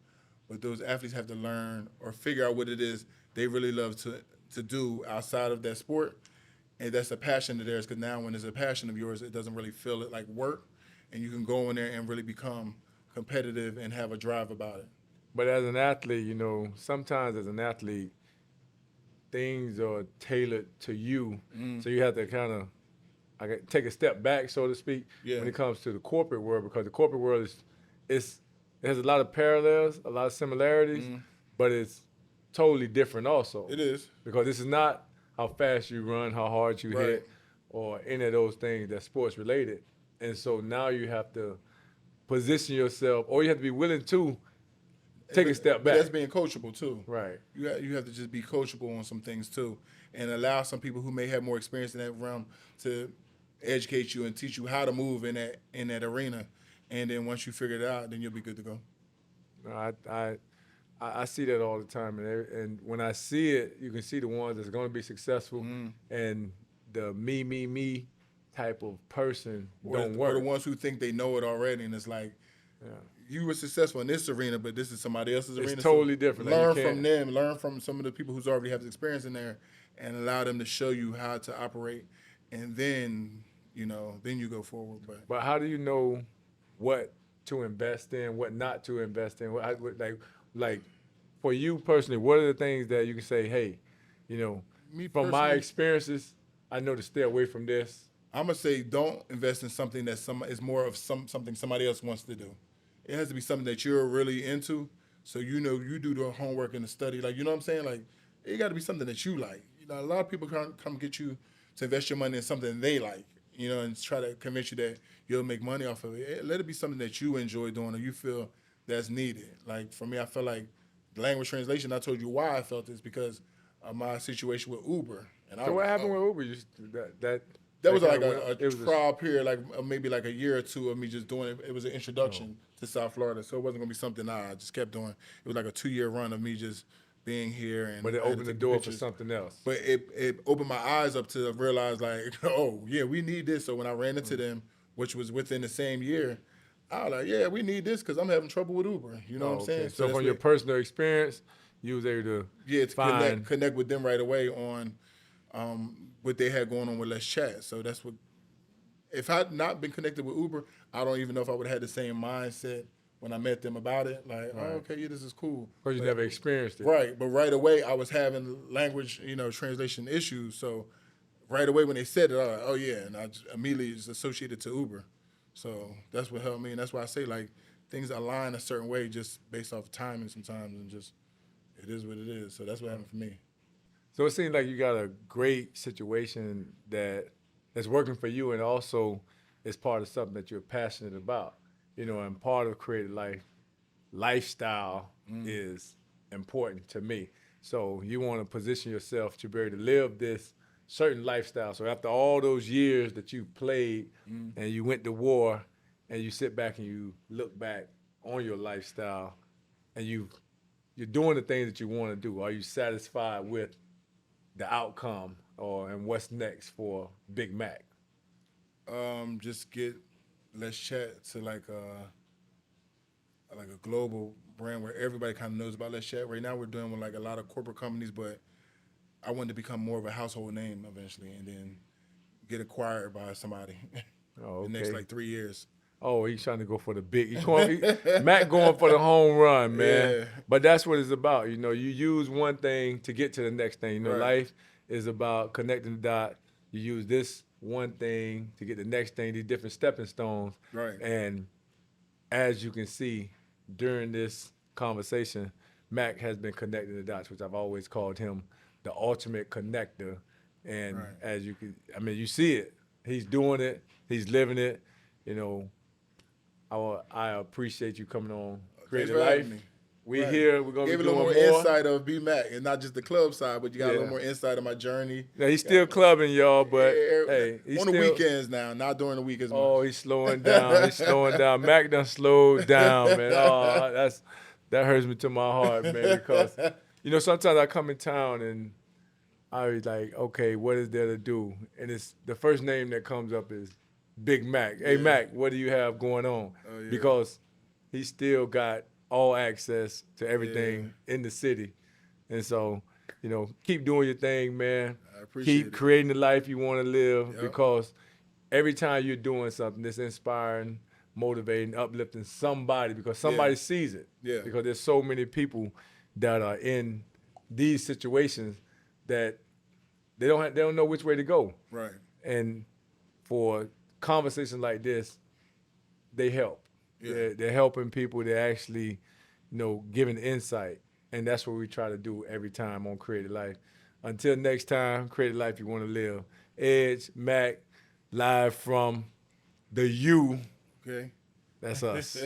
But those athletes have to learn or figure out what it is they really love to do outside of that sport. And that's a passion of theirs, because now when it's a passion of yours, it doesn't really feel it like work, and you can go in there and really become competitive and have a drive about it. But as an athlete, sometimes as an athlete, things are tailored to you. So you have to kind of take a step back, so to speak, when it comes to the corporate world, because the corporate world it has a lot of parallels, a lot of similarities, but it's totally different also. It is. Because this is not how fast you run, how hard you hit, or any of those things that's sports related. And so now you have to position yourself, or you have to be willing to take a step back. But that's being coachable too. Right. You have to just be coachable on some things too, and allow some people who may have more experience in that realm to educate you and teach you how to move in that arena. And then once you figure it out, then you'll be good to go. I see that all the time, and when I see it, you can see the ones that's going to be successful, and the me type of person don't work. Or the ones who think they know it already, and it's like You were successful in this arena, but this is somebody else's arena. It's totally different. Learn from them. Learn from some of the people who's already have experience in there, and allow them to show you how to operate. And then, then you go forward. But how do you know what to invest in, what not to invest in? Like for you personally, what are the things that you can say, hey, from my experiences, I know to stay away from this? I'm gonna say don't invest in something that is more of something somebody else wants to do. It has to be something that you're really into, so you do the homework and the study. Like, you know what I'm saying? Like, it got to be something that you like. A lot of people come get you to invest your money in something they like, and try to convince you that you'll make money off of it. Let it be something that you enjoy doing or you feel that's needed. Like, for me, I feel like language translation, I told you why I felt this, because of my situation with Uber. So what happened with Uber? That was like a trial period, like maybe like a year or two of me just doing it. It was an introduction to South Florida, so it wasn't going to be something I just kept doing. It was like a 2-year run of me just being here. But it opened the door for something else. But it opened my eyes up to realize, like, oh, yeah, we need this. So when I ran into them, which was within the same year, I was like, yeah, we need this because I'm having trouble with Uber. You know what I'm saying? So from your personal experience, you was able to connect with them right away on what they had going on with Let's Chat. So that's what, if I had not been connected with Uber, I don't even know if I would have had the same mindset when I met them about it. Like, oh, okay, yeah, this is cool. Because you never experienced it. Right, but right away I was having language, translation issues. So right away when they said it, I was like, oh yeah, and I just immediately just associated to Uber. So that's what helped me, and that's why I say, like, things align a certain way just based off timing sometimes, and just it is what it is. So that's what happened for me. So it seems like you got a great situation that's working for you, and also is part of something that you're passionate about. And part of creative lifestyle is important to me. So you want to position yourself to be able to live this certain lifestyle. So after all those years that you played and you went to war, and you sit back and you look back on your lifestyle, and you're doing the things that you want to do, are you satisfied with the outcome and what's next for Big Mac? Just get Let's Chat to like a global brand where everybody kind of knows about Let's Chat. Right now we're doing with like a lot of corporate companies, but I wanted to become more of a household name eventually, and then get acquired by somebody the next like 3 years. Oh, he's trying to go for the big. Mac going for the home run, man. Yeah. But that's what it's about. You use one thing to get to the next thing. Life is about connecting the dots. You use this one thing to get the next thing, these different stepping stones. Right. And as you can see during this conversation, Mac has been connecting the dots, which I've always called him the ultimate connector. And as you can, you see it. He's doing it. He's living it. I appreciate you coming on Creative Life. We're here. We're going to be doing more. Give a little more insight of B-Mac, and not just the club side, but you got a little more insight of my journey. Yeah, he's still clubbing, y'all, but hey, he's on the weekends now, not during the week as much. Oh, he's slowing down. He's slowing down. Mac done slowed down, man. Oh, that hurts me to my heart, man, because sometimes I come in town and I was like, okay, what is there to do? And it's the first name that comes up is Big Mac. Hey, Mac, what do you have going on? Oh, yeah. Because he still got all access to everything in the city. And so, keep doing your thing, man. I appreciate it. Keep creating the life you want to live, because every time you're doing something that's inspiring, motivating, uplifting somebody, because somebody sees it. Yeah. Because there's so many people that are in these situations that they don't know which way to go. Right. And for conversations like this, they help. Yeah. They're helping people. They're actually, giving insight. And that's what we try to do every time on Creative Life. Until next time, Creative Life you want to live. Edge, Mac, live from the U. Okay. That's us.